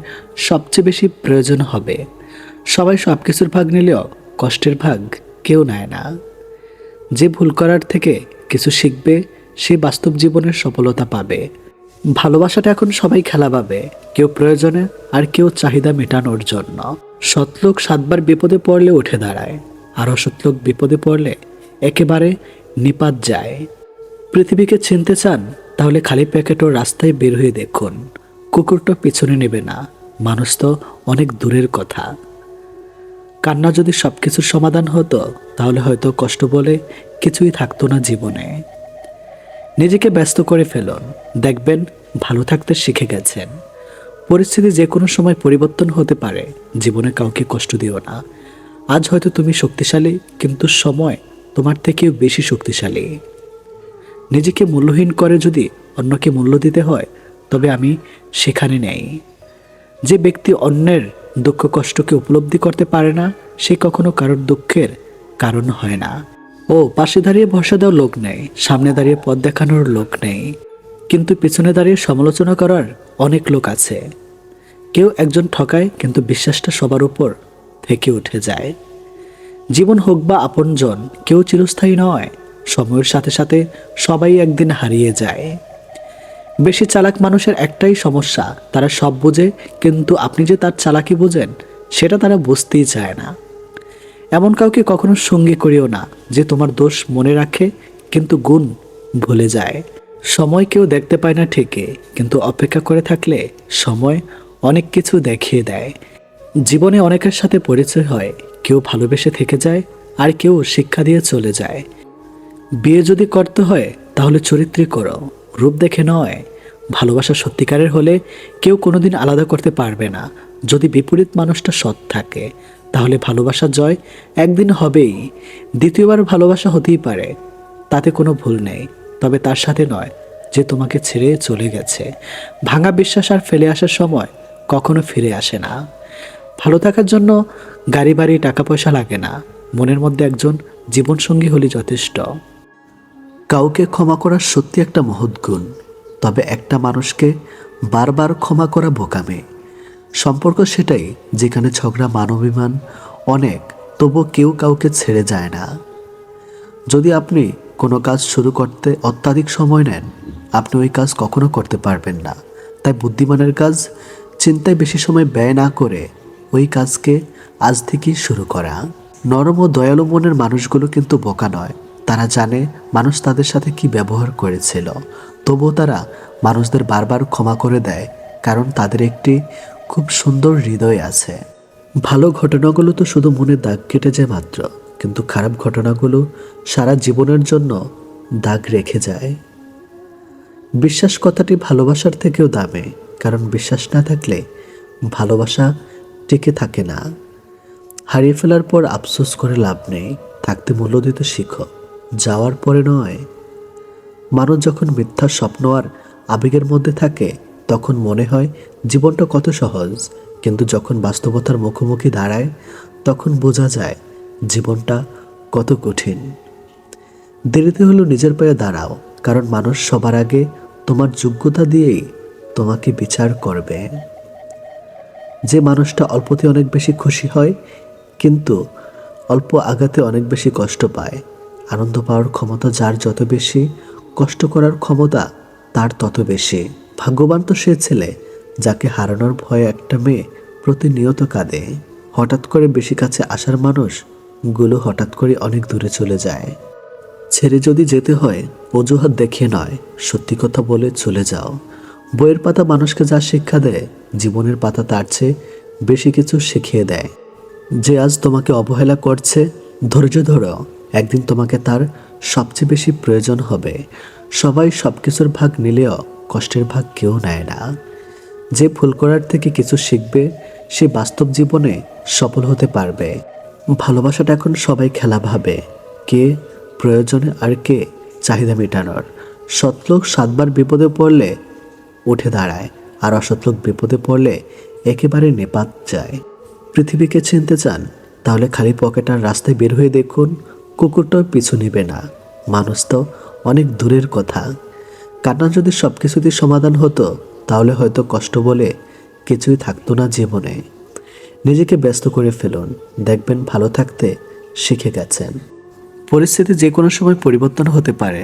Speaker 1: সবচেয়ে বেশি প্রয়োজন হবে। সবাই সব কিছুর ভাগ নিলেও কষ্টের ভাগ কেউ নেয় না। যে ভুল করার থেকে কিছু শিখবে, সে বাস্তব জীবনের সফলতা পাবে। ভালোবাসাটা এখন সবাই খেলা পাবে, কেউ প্রয়োজনে আর কেউ চাহিদা মেটানোর জন্য। সৎলোক 7 বার বিপদে পড়লে উঠে দাঁড়ায়, আর অসৎলোক বিপদে পড়লে একেবারে নিপাত যায়। পৃথিবীকে চিনতে চান তাহলে খালি প্যাকেটও রাস্তায় বের হয়ে দেখুন। কুকুরটা পিছনে নেবে না, মানুষ তো অনেক দূরের কথা। কান্না যদি সব কিছুর সমাধান হতো তাহলে হয়তো কষ্ট বলে কিছুই থাকতো না জীবনে। নিজেকে ব্যস্ত করে ফেলুন, দেখবেন ভালো থাকতে শিখে গেছেন। পরিস্থিতি যে কোনো সময় পরিবর্তন হতে পারে, জীবনে কাউকে কষ্ট দিও না। আজ হয়তো তুমি শক্তিশালী, কিন্তু সময় তোমার থেকেও বেশি শক্তিশালী। নিজেকে মূল্যহীন করে যদি অন্যকে মূল্য দিতে হয়, তবে আমি সেখানে নেই। যে ব্যক্তি অন্যের দুঃখ কষ্টকে উপলব্ধি করতে পারে না, সে কখনো কারোর দুঃখের কারণ হয় না। পাশে দাঁড়িয়ে ভরসা দেওয়ার লোক নেই, সামনে দাঁড়িয়ে পথ দেখানোর লোক নেই, কিন্তু পিছনে দাঁড়িয়ে সমালোচনা করার অনেক লোক আছে। কেউ একজন ঠকায়, কিন্তু বিশ্বাসটা সবার উপর থেকে উঠে যায়। জীবন হোক বা আপনজন, কেউ চিরস্থায়ী নয়। সময়ের সাথে সাথে সবাই একদিন হারিয়ে যায়। বেশি চালাক মানুষের একটাই সমস্যা, তারা সব বোঝে, কিন্তু আপনি যে তার চালাকি বোঝেন সেটা তারা বুঝতেই চায় না। এমন কাউকে কখনো সঙ্গী করিও না যে তোমার দোষ মনে রাখে কিন্তু গুণ ভুলে যায়। সময় কেউ দেখতে পায় না ঠিকই, কিন্তু অপেক্ষা করে থাকলে সময় অনেক কিছু দেখিয়ে দেয়। জীবনে অনেকের সাথে পরিচয় হয়, কেউ ভালোবেসে থেকে যায় আর কেউ শিক্ষা দিয়ে চলে যায়। বিয়ে যদি করতে হয় তাহলে চরিত্রে করো, রূপ দেখে নয়। ভালোবাসা সত্যিকারের হলে কেউ কোনোদিন আলাদা করতে পারবে না। যদি বিপরীত মানুষটা সৎ থাকে তাহলে ভালোবাসা জয় একদিন হবেই। দ্বিতীয়বার ভালোবাসা হতেই পারে, তাতে কোনো ভুল নেই, তবে তার সাথে নয় যে তোমাকে ছেড়ে চলে গেছে। ভাঙা বিশ্বাস আর ফেলে আসার সময় কখনো ফিরে আসে না। ভালো থাকার জন্য গাড়ি বাড়ি টাকা পয়সা লাগে না, মনের মধ্যে একজন জীবনসঙ্গী হলে যথেষ্ট। কাউকে ক্ষমা করা সত্যি একটা মহৎ গুণ, তবে একটা মানুষকে বারবার ক্ষমা করা বোকামে। সম্পর্ক সেটাই যেখানে ঝগড়া মানবিমান অনেক, তবু কেউ কাউকে ছেড়ে যায় না। যদি আপনি কোনো কাজ শুরু করতে অত্যাধিক সময় নেন, আপনি ওই কাজ কখনো করতে পারবেন না। তাই বুদ্ধিমানের কাজ চিন্তায় বেশি সময় ব্যয় না করে ওই কাজকে আজ থেকেই শুরু করা। নরম ও দয়ালু মনের মানুষগুলো কিন্তু বোকা নয়। তারা জানে মানুষ তাদের সাথে কি ব্যবহার করেছিল, তবুও তারা মানুষদের বারবার ক্ষমা করে দেয়, কারণ তাদের একটি খুব সুন্দর হৃদয় আছে। ভালো ঘটনাগুলো তো শুধু মনে দাগ কেটে যায় মাত্র, কিন্তু খারাপ ঘটনাগুলো সারা জীবনের জন্য দাগ রেখে যায়। বিশ্বাস কথাটি ভালোবাসার থেকেও দামি, কারণ বিশ্বাস না থাকলে ভালোবাসা টিকে থাকে না। হারিয়ে ফেলার পর আফসোস করে লাভ নেই, থাকতে মূল্য দিতে শিখো, যাওয়ার পরে নয়। মানুষ যখন মিথ্যা স্বপ্ন আর আবেগের মধ্যে থাকে তখন মনে হয় জীবনটা কত সহজ, কিন্তু যখন বাস্তবতার মুখোমুখি দাঁড়ায় তখন বোঝা যায় জীবনটা কত কঠিন। দেরিতে হলেও নিজের পায়ে দাঁড়াও, কারণ মানুষ সবার আগে তোমার যোগ্যতা দিয়েই তোমাকে বিচার করবে। যে মানুষটা অল্পতে অনেক বেশি খুশি হয়, কিন্তু অল্প আঘাতে অনেক বেশি কষ্ট পায়। আনন্দ পাওয়ার ক্ষমতা যার যত বেশি, কষ্ট করার ক্ষমতা তার তত বেশি। ভাগ্যবান তো সে ছেলে যাকে হারানোর ভয়ে একটা মেয়ে প্রতিনিয়ত কাঁদে। হঠাৎ করে বেশি কাছে আসার মানুষগুলো হঠাৎ করে অনেক দূরে চলে যায়। ছেড়ে যদি যেতে হয় অজুহাত দেখিয়ে নয়, সত্যি কথা বলে চলে যাও। বইয়ের পাতা মানুষকে যা শিক্ষা দেয়, জীবনের পাতা তার চেয়ে বেশি কিছু শিখিয়ে দেয়। যে আজ তোমাকে অবহেলা করছে, ধৈর্য ধরো, একদিন তোমাকে তার সবচেয়ে বেশি প্রয়োজন হবে। সবাই সব কিছুর ভাগ নিলেও কষ্টের ভাগ কেউ নেয় না। যে ভুল করার থেকে কিছু শিখবে, সে বাস্তব জীবনে সফল হতে পারবে। ভালোবাসাটা এখন সবাই খেলা ভাবে, কে প্রয়োজনে আর কে চাহিদা মেটানোর। সৎলোক 7বার বিপদে পড়লে উঠে দাঁড়ায়, আর অসৎলোক বিপদে পড়লে একেবারে নেপাত যায়। পৃথিবীকে চিনতে চান? তাহলে খালি পকেট আর রাস্তায় বের হয়ে দেখুন, কুকুরটাও পিছু নেবে না। মানুষ তো অনেক দূরের কথা। কান্না যদি সব কিছুতেই সমাধান হতো, তাহলে হয়তো কষ্ট বলে কিছুই থাকতো না জীবনে। নিজেকে ব্যস্ত করে ফেলুন, দেখবেন ভালো থাকতে শিখে গেছেন। পরিস্থিতি যে কোনো সময় পরিবর্তন হতে পারে।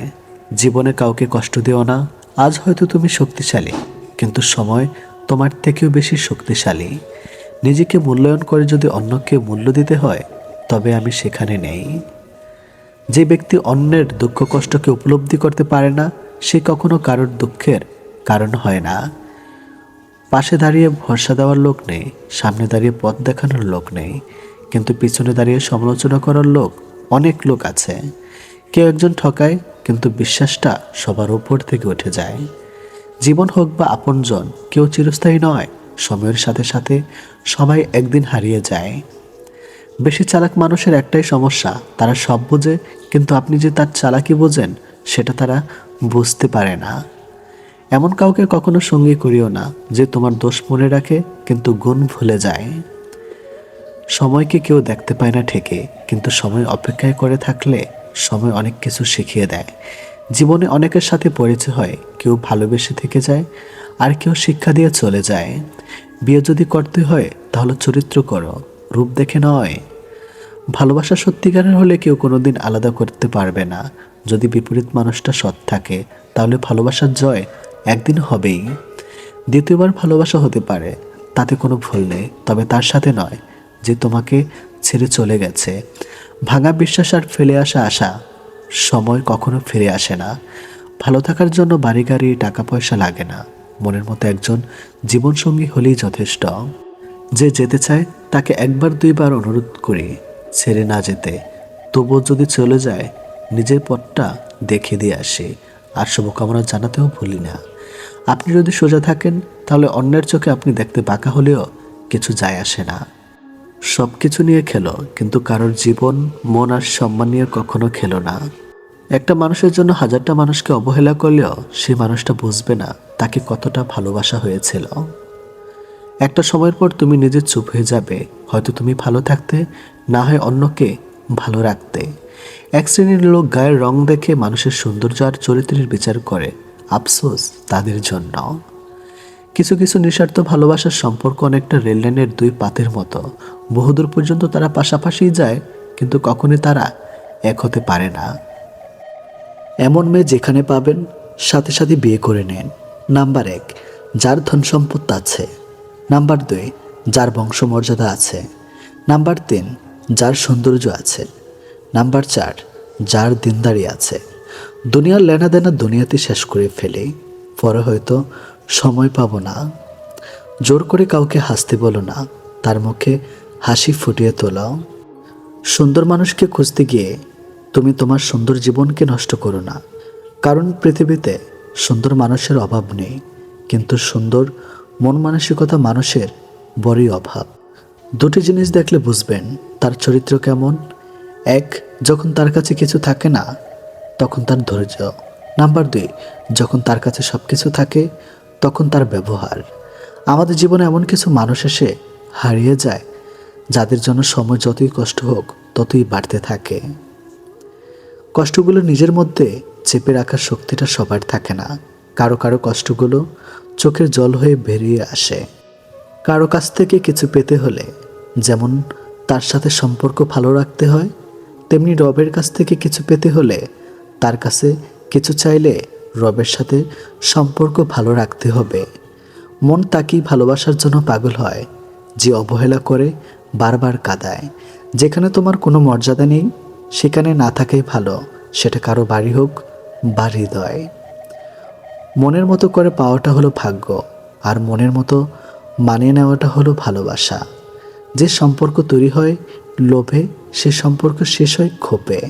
Speaker 1: জীবনে কাউকে কষ্ট দিও না। আজ হয়তো তুমি শক্তিশালী, কিন্তু সময় তোমার থেকেও বেশি শক্তিশালী। নিজেকে মূল্যায়ন করে যদি অন্যকে মূল্য দিতে হয়, তবে আমি সেখানে নেই। যে ব্যক্তি অন্যের দুঃখ কষ্টকে উপলব্ধি করতে পারে না, সে কখনো কারোর দুঃখের কারণ হয় না। পাশে দাঁড়িয়ে ভরসা দেওয়ার লোক নেই, সামনে দাঁড়িয়ে পথ দেখানোর লোক নেই, কিন্তু পিছনে দাঁড়িয়ে সমালোচনা করার লোক অনেক লোক আছে। কেউ একজন ঠকায়, কিন্তু বিশ্বাসটা সবার উপর থেকে উঠে যায়। জীবন হোক বা আপনজন, কেউ চিরস্থায়ী নয়। সময়ের সাথে সাথে সবাই একদিন হারিয়ে যায়। বেশি চালাক মানুষের একটাই সমস্যা, তারা সব বোঝে, কিন্তু আপনি যে তার চালাকি বোঝেন সেটা তারা বুঝতে পারে না। এমন কাউকে কখনো সঙ্গী করিও না যে তোমার দোষ মনে রাখে কিন্তু গুণ ভুলে যায়। সময়কে কেউ দেখতে পায় না ঠিকই, কিন্তু সময় অপেক্ষায় করে থাকলে সময় অনেক কিছু শিখিয়ে দেয়। জীবনে অনেকের সাথে পরিচয় হয়, কেউ ভালোবেসে থেকে যায়, আর কেউ শিক্ষা দিয়ে চলে যায়। বিয়ে যদি করতে হয় তাহলে চরিত্র করো, রূপ দেখে নয়। ভালোবাসা সত্যিকারের হলে কেউ কোনোদিন আলাদা করতে পারবে না। যদি বিপরীত মানুষটা সৎ থাকে, তাহলে ভালোবাসার জয় একদিন হবেই। দ্বিতীয়বার ভালোবাসা হতে পারে, তাতে কোনো ভুল নেই, তবে তার সাথে নয় যে তোমাকে ছেড়ে চলে গেছে। ভাঙা বিশ্বাস আর ফেলে আসা আশা সময় কখনো ফিরে আসে না। ভালো থাকার জন্য বাড়ি গাড়ি টাকা পয়সা লাগে না, মনের মতো একজন জীবনসঙ্গী হলেই যথেষ্ট। যে যেতে চায় তাকে একবার দুইবার অনুরোধ করি ছেড়ে না যেতে, তবুও যদি চলে যায় নিজের পথটা দেখে দিয়ে আসে। আর শুভকামনা জানাতেও ভুলি না। আপনি যদি সোজা থাকেন, তাহলে অন্যের চোখে আপনি দেখতে বাঁকা হলেও কিছু যায় আসে না। সব কিছু নিয়ে খেলো, কিন্তু কারোর জীবন, মন আর সম্মান নিয়ে কখনো খেলো না। একটা মানুষের জন্য 1000টা মানুষকে অবহেলা করলেও সেই মানুষটা বুঝবে না তাকে কতটা ভালোবাসা হয়েছিল। একটা সময়ের পর তুমি নিজে চুপ হয়ে যাবে, হয়তো তুমি ভালো থাকতে, না হয় অন্যকে ভালো রাখতে। এক শ্রেণীর লোক গায়ের রং দেখে মানুষের সৌন্দর্য আর চরিত্রের বিচার করে, আফসোস তাদের জন্য। কিছু কিছু নিঃস্বার্থ ভালোবাসার সম্পর্ক অনেকটা রেললাইনের দুই পাতের মতো, বহুদূর পর্যন্ত তারা পাশাপাশি যায়, কিন্তু কখনোই তারা এক হতে পারে না। এমন মেয়ে যেখানে পাবেন সাথে সাথে বিয়ে করে নেন। নাম্বার 1, যার ধন সম্পদ আছে। নাম্বার 2, যার বংশমর্যাদা আছে। নাম্বার 3, যার সৌন্দর্য আছে। নাম্বার 4, যার দিনদারি আছে। দুনিয়ার লেনাদেনা দুনিয়াতে শেষ করে ফেলে, পরে হয়তো সময় পাবো না। জোর করে কাউকে হাসতে বলো না, তার মুখে হাসি ফুটিয়ে তোলাও। সুন্দর মানুষকে খুঁজতে গিয়ে তুমি তোমার সুন্দর জীবনকে নষ্ট করো না, কারণ পৃথিবীতে সুন্দর মানুষের অভাব নেই, কিন্তু সুন্দর মন মানসিকতা মানুষের বড়ই অভাব। দুটি জিনিস দেখলে বুঝবেন তার চরিত্র কেমন। 1, যখন তার কাছে কিছু থাকে না তখন তার ধৈর্য। নাম্বার 2, যখন তার কাছে সব কিছু থাকে তখন তার ব্যবহার। আমাদের জীবনে এমন কিছু মানুষ এসে হারিয়ে যায় যাদের জন্য সময় যতই কষ্ট হোক ততই বাড়তে থাকে। কষ্টগুলো নিজের মধ্যে চেপে রাখার শক্তিটা সবার থাকে না। কারো কারো কষ্টগুলো চোখের জল হয়ে বেরিয়ে আসে। কারো কাছ থেকে কিছু পেতে হলে যেমন তার সাথে সম্পর্ক ভালো রাখতে হয়, তেমনি রবের কাছ থেকে কিছু পেতে হলে তার কাছে কিছু চাইলে রবের সাথে সম্পর্ক ভালো রাখতে হবে। মন তাকেই ভালোবাসার জন্য পাগল হয় যে অবহেলা করে, বারবার কাঁদায়। যেখানে তোমার কোনো মর্যাদা নেই সেখানে না থাকাই ভালো, সেটা কারো বাড়ি হোক বা হৃদয়। মনের মতো করে পাওয়াটা হলো ভাগ্য, আর মনের মতো মানিয়ে নেওয়াটা হলো ভালোবাসা। যে সম্পর্ক তৈরি হয় লোভে, সে সম্পর্ক শেষ হয় ক্ষোভে।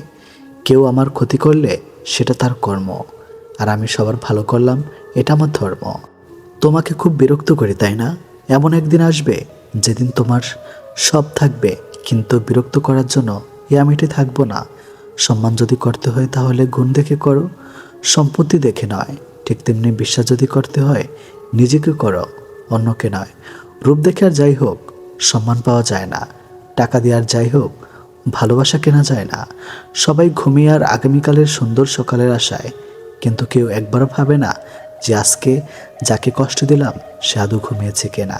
Speaker 1: কেউ আমার ক্ষতি করলে সেটা তার কর্ম, আর আমি সবার ভালো করলাম এটা আমার ধর্ম। তোমাকে খুব বিরক্ত করি তাই না? এমন একদিন আসবে যেদিন তোমার সব থাকবে, কিন্তু বিরক্ত করার জন্য আমি থাকবো না। সম্মান যদি করতে হয় তাহলে গুণ দেখে করো, সম্পত্তি দেখে নয়। ঠিক তেমনি বিশ্বাস যদি করতে হয় নিজেকে করো, অন্যকে নয়। রূপ দেখে আর যাই হোক সম্মান পাওয়া যায় না, টাকা দিয়ে আর যাই হোক ভালোবাসা কেনা যায় না। সবাই ঘুমিয়ে আর আগামীকালের সুন্দর সকালের আশায়, কিন্তু কেউ একবারও ভাবে না যে আজকে যাকে কষ্ট দিলাম সে আদৌ ঘুমিয়েছে কিনা।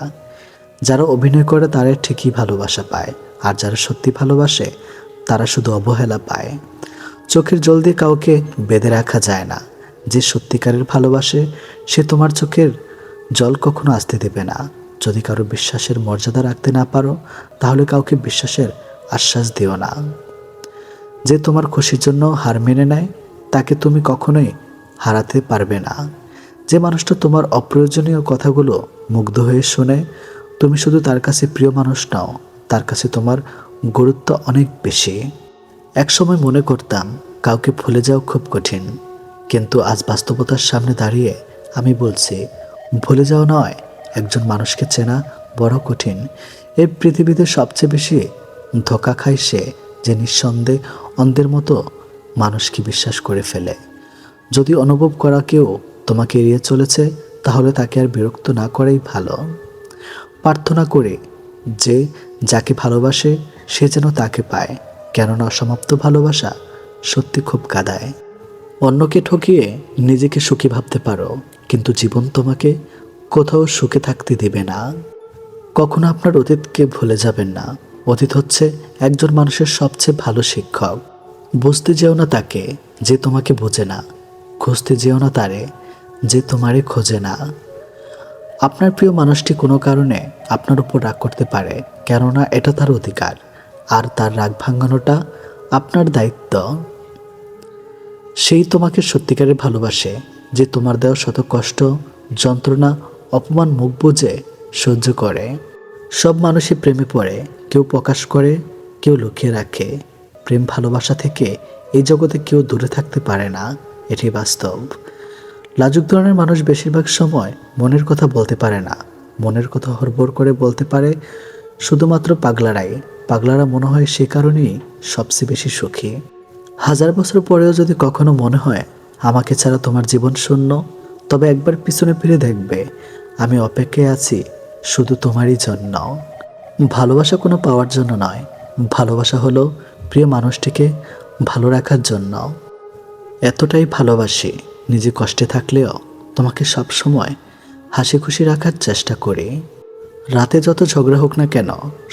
Speaker 1: যারা অভিনয় করে তারা ঠিকই ভালোবাসা পায়, আর যারা সত্যি ভালোবাসে তারা শুধু অবহেলা পায়। চোখের জল দিয়ে কাউকে বেঁধে রাখা যায় না। যে সত্যিকারের ভালোবাসে সে তোমার চোখের জল কখনো আসতে দেবে না। যদি কারো বিশ্বাসের মর্যাদা রাখতে না পারো তাহলে কাউকে বিশ্বাসের আশ্বাস দিও না। যে তোমার খুশির জন্য হার মেনে নেয় তাকে তুমি কখনোই হারাতে পারবে না। যে মানুষটা তোমার অপ্রয়োজনীয় কথাগুলো মুগ্ধ হয়ে শোনে, তুমি শুধু তার কাছে প্রিয় মানুষ নাও, তার কাছে তোমার গুরুত্ব অনেক বেশি। একসময় মনে করতাম কাউকে ভুলে যাওয়া খুব কঠিন, কিন্তু আজ বাস্তবতার সামনে দাঁড়িয়ে আমি বলছি ভুলে যাওয়া নয়, একজন মানুষকে চেনা বড় কঠিন। এই পৃথিবীতে সবচেয়ে বেশি ধোঁকা খায় সে যে নিঃসন্দেহে অন্ধের মতো মানুষকে বিশ্বাস করে ফেলে। যদি অনুভব করা কেউ তোমাকে এড়িয়ে চলেছে তাহলে তাকে আর বিরক্ত না করাই ভালো। প্রার্থনা করে যে যাকে ভালোবাসে সে যেন তাকে পায়, কেননা অসমাপ্ত ভালোবাসা সত্যি খুব কাঁদায়। অন্যকে ঠকিয়ে নিজেকে সুখী ভাবতে পারো, কিন্তু জীবন তোমাকে কোথাও সুখে থাকতে দেবে না। কখনো আপনার অতীতকে ভুলে যাবেন না। অতীত হচ্ছে একজন মানুষের সবচেয়ে ভালো শিক্ষক। বুঝতে যেও না তাকে যে তোমাকে বোঝে না, খুঁজতে যেও না তারে যে তোমারে খোঁজে না। আপনার প্রিয় মানুষটি কোনো কারণে আপনার উপর রাগ করতে পারে, কেননা এটা তার অধিকার, আর তার রাগ ভাঙানোটা আপনার দায়িত্ব। সেই তোমাকে সত্যিকারের ভালোবাসে যে তোমার দেওয়া শত কষ্ট, যন্ত্রণা, অপমান মুখ বুজে সহ্য করে। সব মানুষই প্রেমে পড়ে, কেউ প্রকাশ করে, কেউ লুকিয়ে রাখে। প্রেম ভালোবাসা থেকে এই জগতে কেউ দূরে থাকতে পারে না, এটি বাস্তব। লাজুক ধরনের মানুষ বেশিরভাগ সময় মনের কথা বলতে পারে না। মনের কথা হড়বড় করে বলতে পারে শুধুমাত্র পাগলারাই। পাগলারা মনে হয় সে কারণেই সবচেয়ে বেশি সুখী। 1000 বছর পরেও যদি কখনো মনে হয় আমাকে ছাড়া তোমার জীবন শূন্য, তবে একবার পিছনে ফিরে দেখবে আমি অপেক্ষায় আছি শুধু তোমারই জন্য। ভালোবাসা কোনো পাওয়ার জন্য নয়, ভালোবাসা হলো প্রিয় মানুষটিকে ভালো রাখার জন্য। এতটাই ভালোবাসি নিজে কষ্টে থাকলেও তোমাকে সব সময় হাসি খুশি রাখার চেষ্টা করি। রাতে যত ঝগড়া হোক না কেন,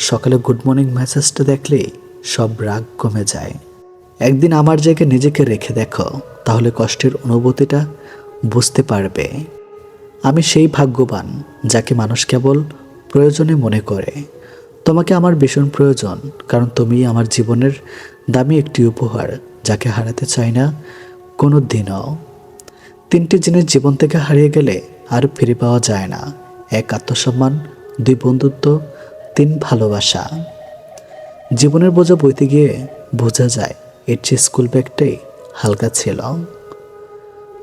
Speaker 1: সকালে গুড মর্নিং মেসেজটা দেখলেই সব রাগ কমে যায়। একদিন আমার জায়গায় নিজেকে রেখে দেখো, তাহলে কষ্টের অনুভূতিটা বুঝতে পারবে। আমি সেই ভাগ্যবান যাকে মানুষ কেবল প্রয়োজনে মনে করে। তোমাকে আমার ভীষণ প্রয়োজন, কারণ তুমি আমার জীবনের দামি একটি উপহার, যাকে হারাতে চাই না কোনো দিনও। 3টি জিনিস জীবন থেকে হারিয়ে গেলে আর ফিরে পাওয়া যায় না: 1 আত্মসম্মান, 2 বন্ধুত্ব, 3 ভালোবাসা। জীবনের বোঝা বইতে গিয়ে বোঝা যায় এর চেয়ে স্কুল ব্যাগটাই হালকা ছিল।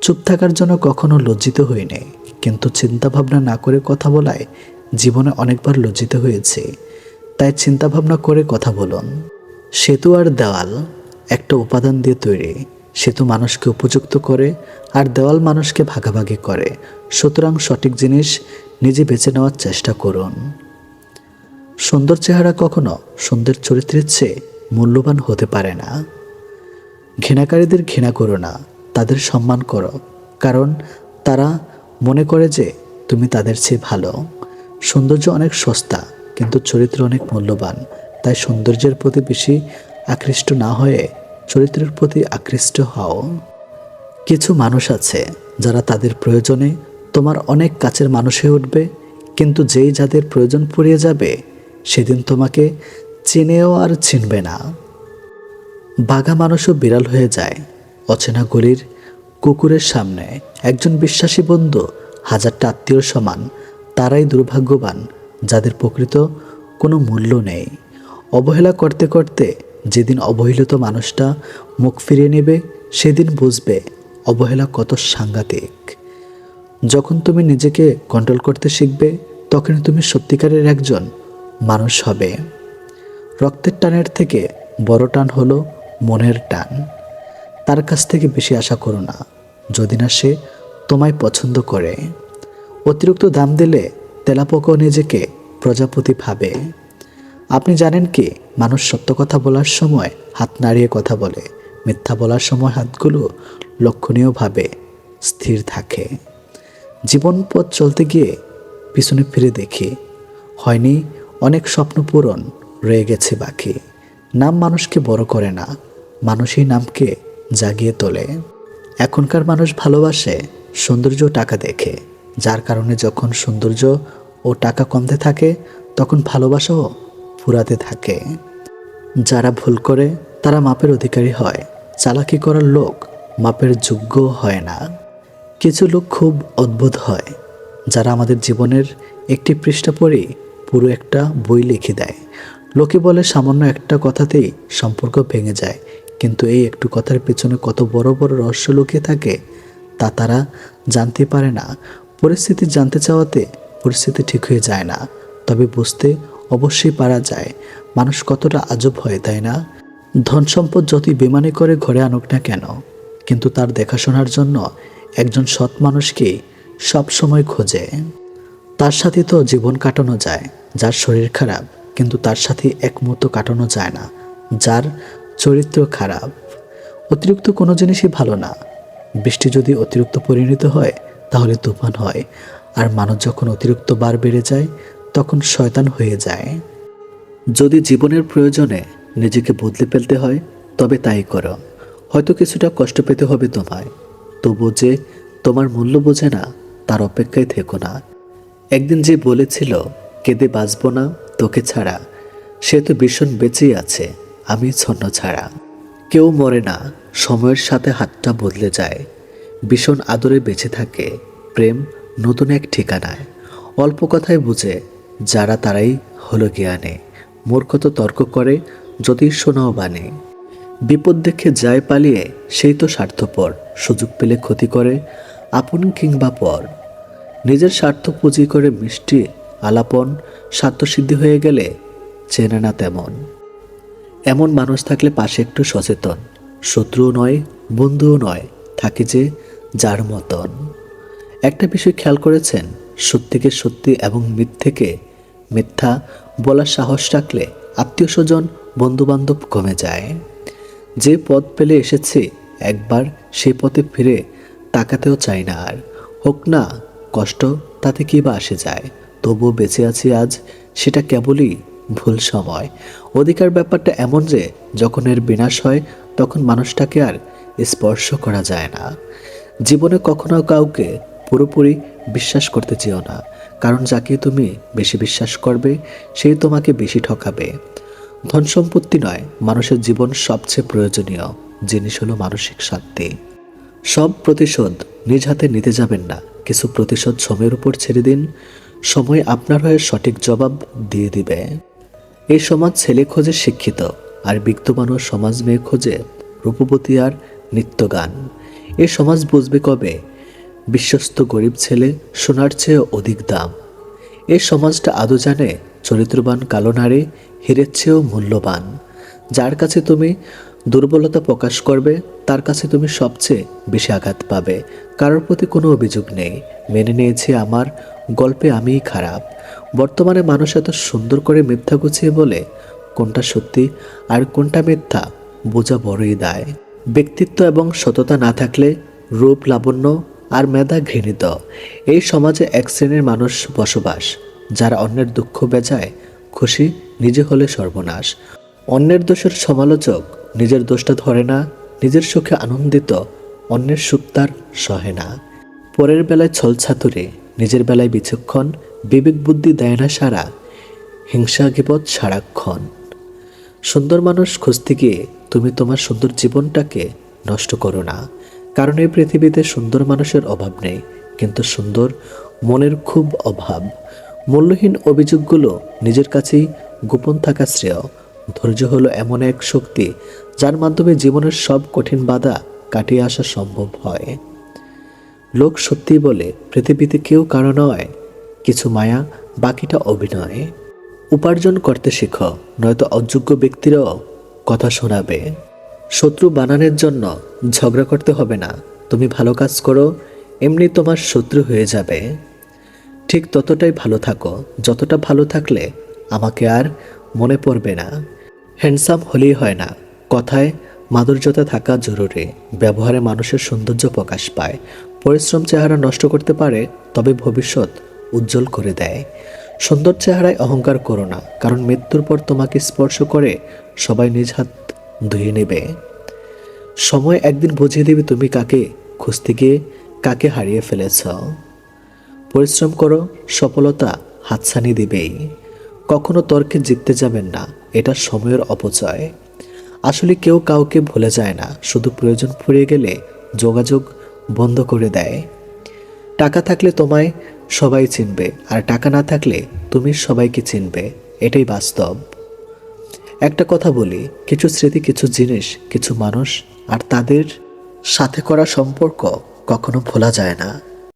Speaker 1: চুপ থাকার জন্য কখনো লজ্জিত হইনি, কিন্তু চিন্তা ভাবনা না করে কথা বলায় জীবনে অনেকবার লজ্জিত হয়েছে। তাই চিন্তা ভাবনা করে কথা বলুন। সেতু আর দেওয়াল একটা উপাদান দিয়ে তৈরি। সেতু মানুষকে উপযুক্ত করে আর দেওয়াল মানুষকে ভাগাভাগি করে। সুতরাং সঠিক জিনিস নিজে বেছে নেওয়ার চেষ্টা করুন। সুন্দর চেহারা কখনো সুন্দর চরিত্রের চেয়ে মূল্যবান হতে পারে না। ঘৃণাকারীদের ঘৃণা করো না, তাদের সম্মান করো, কারণ তারা মনে করে যে তুমি তাদের চেয়ে ভালো। সৌন্দর্য অনেক সস্তা, কিন্তু চরিত্র অনেক মূল্যবান। তাই সৌন্দর্যের প্রতি বেশি আকৃষ্ট না হয়ে চরিত্রের প্রতি আকৃষ্ট হও। কিছু মানুষ আছে যারা তাদের প্রয়োজনে তোমার অনেক কাছের মানুষ হয়ে উঠবে, কিন্তু যেই যাদের প্রয়োজন ফুরিয়ে যাবে সেদিন তোমাকে চিনেও আর চিনবে না। বাঘা মানুষও বিড়াল হয়ে যায় অচেনা গলির কুকুরের সামনে। একজন বিশ্বাসী বন্ধু 1000টা আত্মীয়র সমান। তারাই দুর্ভাগ্যবান যাদের প্রকৃত কোনো মূল্য নেই। অবহেলা করতে করতে যেদিন অবহেলিত মানুষটা মুখ ফিরিয়ে নেবে সেদিন বুঝবে অবহেলা কত সাংঘাতিক। যখন তুমি নিজেকে কন্ট্রোল করতে শিখবে তখন তুমি সত্যিকারের একজন মানুষ হবে। রক্তের টানের থেকে বড় টান হলো মনের টান। তার কাছ থেকে বেশি আশা করো না, যদি না সে তোমায় পছন্দ করে। অতিরিক্ত দাম দিলে তেলাপোকাও নিজেকে প্রজাপতি ভাবে। আপনি জানেন কি, মানুষ সত্য কথা বলার সময় হাত নাড়িয়ে কথা বলে, মিথ্যা বলার সময় হাতগুলো লক্ষণীয়ভাবে স্থির থাকে। জীবন পথ চলতে গিয়ে পিছনে ফিরে দেখি, হয়নি অনেক স্বপ্ন পূরণ, রয়ে গেছে বাকি। নাম মানুষকে বড় করে না, মানুষই নামকে জাগিয়ে তোলে। এখনকার মানুষ ভালোবাসে সৌন্দর্য ও টাকা দেখে, যার কারণে যখন সৌন্দর্য ও টাকা কমতে থাকে তখন ভালোবাসাও ফুরাতে থাকে। যারা ভুল করে তারা মাপের অধিকারী হয়, চালাকি করার লোক মাপের যোগ্য হয় না। কিছু লোক খুব অদ্ভুত হয়, যারা আমাদের জীবনের একটি পৃষ্ঠা পড়েই পুরো একটা বই লিখে দেয়। লোকে বলে সামান্য একটা কথাতেই সম্পর্ক ভেঙে যায়, কিন্তু এই একটু কথার পেছনে কত বড় বড় রহস্য লুকিয়ে থাকে তা তারা জানতে পারে না। পরিস্থিতি জানতে চাওয়াতে পরিস্থিতি ঠিক হয়ে যায় না, তবে বুঝতে অবশ্যই পারা যায় মানুষ কতটা আজব হয়, তাই না? ধন সম্পদ যতই বেমানি করে ঘরে আনুক না কেন, কিন্তু তার দেখাশোনার জন্য একজন সৎ মানুষকেই সব সময় খোঁজে। তার সাথে তো জীবন কাটানো যায়, যার শরীর খারাপ, কিন্তু তার সাথে এক মুহূর্ত কাটানো যায় না যার চরিত্র খারাপ। অতিরিক্ত কোনো জিনিসই ভালো না। বৃষ্টি যদি অতিরিক্ত পরিণত হয় তাহলে তুফান হয়, আর মানুষ যখন অতিরিক্ত বার বেড়ে যায় তখন শয়তান হয়ে যায়। যদি জীবনের প্রয়োজনে নিজেকে বদলে ফেলতে হয় তবে তাই করো। হয়তো কিছুটা কষ্ট পেতে হবে তোমায়, তবু যে তোমার মূল্য বোঝে না তার অপেক্ষায় থেকো না। একদিন যে বলেছিল কেঁদে বাঁচব না তোকে ছাড়া, সে তো ভীষণ বেঁচেই আছে আমি ছন্ন ছাড়া। কেউ মরে না, সময়ের সাথে হাতটা বদলে যায়। ভীষণ আদরে বেঁচে থাকে প্রেম নতুন এক ঠিকানায়। অল্প কথায় বুঝে যারা তারাই হলো জ্ঞানে, মূর্খত তর্ক করে যদি শোনাও বানে। বিপদ দেখে যায় পালিয়ে সেই তো স্বার্থপর, সুযোগ পেলে ক্ষতি করে আপন কিংবা পর। নিজের স্বার্থ পুঁজি করে মিষ্টি আলাপন, স্বার্থসিদ্ধি হয়ে গেলে চেনে না তেমন। এমন মানুষ থাকলে পাশে একটু সচেতন, শত্রুও নয় বন্ধুও নয়, থাকে যে যার মতন। একটা বিষয় খেয়াল করেছেন, সত্যিকে সত্যি এবং মিথ্যেকে মিথ্যা বলার সাহস রাখলে আত্মীয় স্বজন বন্ধুবান্ধব কমে যায়। যে পথ পেলে এসেছি একবার সেই পথে ফিরে তাকাতেও চাই না আর। হোক না কষ্ট, তাতে কি বা আসে যায়, তবুও বেঁচে আছি আজ, সেটা কেবলই ভুল সময়। অধিকার ব্যাপারটা এমন যে যখন এর বিনাশ হয় তখন মানুষটাকে আর স্পর্শ করা যায় না। জীবনে কখনো কাউকে পুরোপুরি বিশ্বাস করতে চেও না, কারণ যাকে তুমি বেশি বিশ্বাস করবে সেই তোমাকে বেশি ঠকাবে। ধন সম্পত্তি নয়, মানুষের জীবন সবচেয়ে প্রয়োজনীয় জিনিস হলো মানসিক শান্তি। সব প্রতিশোধ নিজ হাতে নিতে যাবেন না, কিছু প্রতিশোধ সময়ের উপর ছেড়ে দিন, সময় আপনার হয়ে সঠিক জবাব দিয়ে দিবে। এই সমাজ ছেলে খোঁজে শিক্ষিত, আর বিত্তবান সমাজ মেয়ে খোঁজে রূপবতী আর নিত্যগান। এই সমাজ বুঝবে কবে বিশ্বস্ত গরিব ছেলে সোনার চেয়ে অধিক দাম। এই সমাজটা আদৌ জানে চরিত্রবান কালো নারী হীরের চেয়েও মূল্যবান। যার কাছে তুমি দুর্বলতা প্রকাশ করবে তার কাছে তুমি সবচেয়ে বেশি আঘাত পাবে। কারোর প্রতি কোনো অভিযোগ নেই, মেনে নিয়েছি আমার গল্পে আমিই খারাপ। বর্তমানে মানুষ এত সুন্দর করে মিথ্যা গুছিয়ে বলে, কোনটা সত্যি আর কোনটা মিথ্যা বোঝা বড়ই দায়। ব্যক্তিত্ব এবং সততা না থাকলে রূপ লাবণ্য আর মেধা ঘৃণিত। এই সমাজে এক শ্রেণীর মানুষ বসবাস, যারা অন্যের দুঃখ বেজায় খুশি, নিজে হলে সর্বনাশ। অন্যের দোষের সমালোচক নিজের দোষটা ধরে না, নিজের সুখে আনন্দিত অন্যের সুখ তার সহে না। পরের বেলায় ছলছাতুরে, নিজের বেলায় বিচক্ষণ, বিবেক বুদ্ধি দেয় না সারা, হিংসা গিবত সারাক্ষণ। সুন্দর মানুষ খুঁজতে গিয়ে তুমি তোমার সুন্দর জীবনটাকে নষ্ট করো না, কারণ এই পৃথিবীতে সুন্দর মানুষের অভাব নেই, কিন্তু সুন্দর মনের খুব অভাব। মূল্যহীন অভিযোগগুলো নিজের কাছেই গোপন থাকা শ্রেয়। ধৈর্য হলো এমন এক শক্তি যার মাধ্যমে জীবনের সব কঠিন বাধা কাটিয়ে আসা সম্ভব হয়। লোক সত্যি বলে পৃথিবীতে কেউ কারো নয়, কিছু মায়া বাকিটা অভিনয়। উপার্জন করতে শেখো, নয়তো অযোগ্য ব্যক্তিরাও কথা শোনাবে। শত্রু বানানোর জন্য ঝগড়া করতে হবে না। তুমি ভালো কাজ করো, এমনি তোমার শত্রু হয়ে যাবে। ঠিক ততটাই ভালো থাকো যতটা ভালো থাকলে আমাকে আর মনে পড়বে না। হ্যান্ডসাম হলেই হয় না, কথায় মাধুর্যতা থাকা জরুরি। ব্যবহারে মানুষের সৌন্দর্য প্রকাশ পায়। পরিশ্রম চেহারা নষ্ট করতে পারে, তবে ভবিষ্যৎ উজ্জ্বল করে দেয়। সুন্দর চেহারায় অহংকার করো না, কারণ মৃত্যুর পর তোমাকে স্পর্শ করে সবাই নিজ হাত ধুয়ে নেবে। সময় একদিন বুঝিয়ে দেবে তুমি কাকে খুঁজতে গিয়ে কাকে হারিয়ে ফেলেছ। পরিশ্রম করো, সফলতা হাতছানি দিবেই। কখনো তর্কে জিততে যাবেন না, এটা সময়ের অপচয়। আসলে কেউ কাউকে ভুলে যায় না, শুধু প্রয়োজন ফুরিয়ে গেলে যোগাযোগ বন্ধ করে দেয়। টাকা থাকলে তোমায় সবাই চিনবে, আর টাকা না থাকলে তুমি সবাইকে চিনবে, এটাই বাস্তব। একটা কথা বলি, কিছু স্মৃতি, কিছু জিনিস, কিছু মানুষ আর তাদের সাথে করা সম্পর্ক কখনো ভোলা যায় না।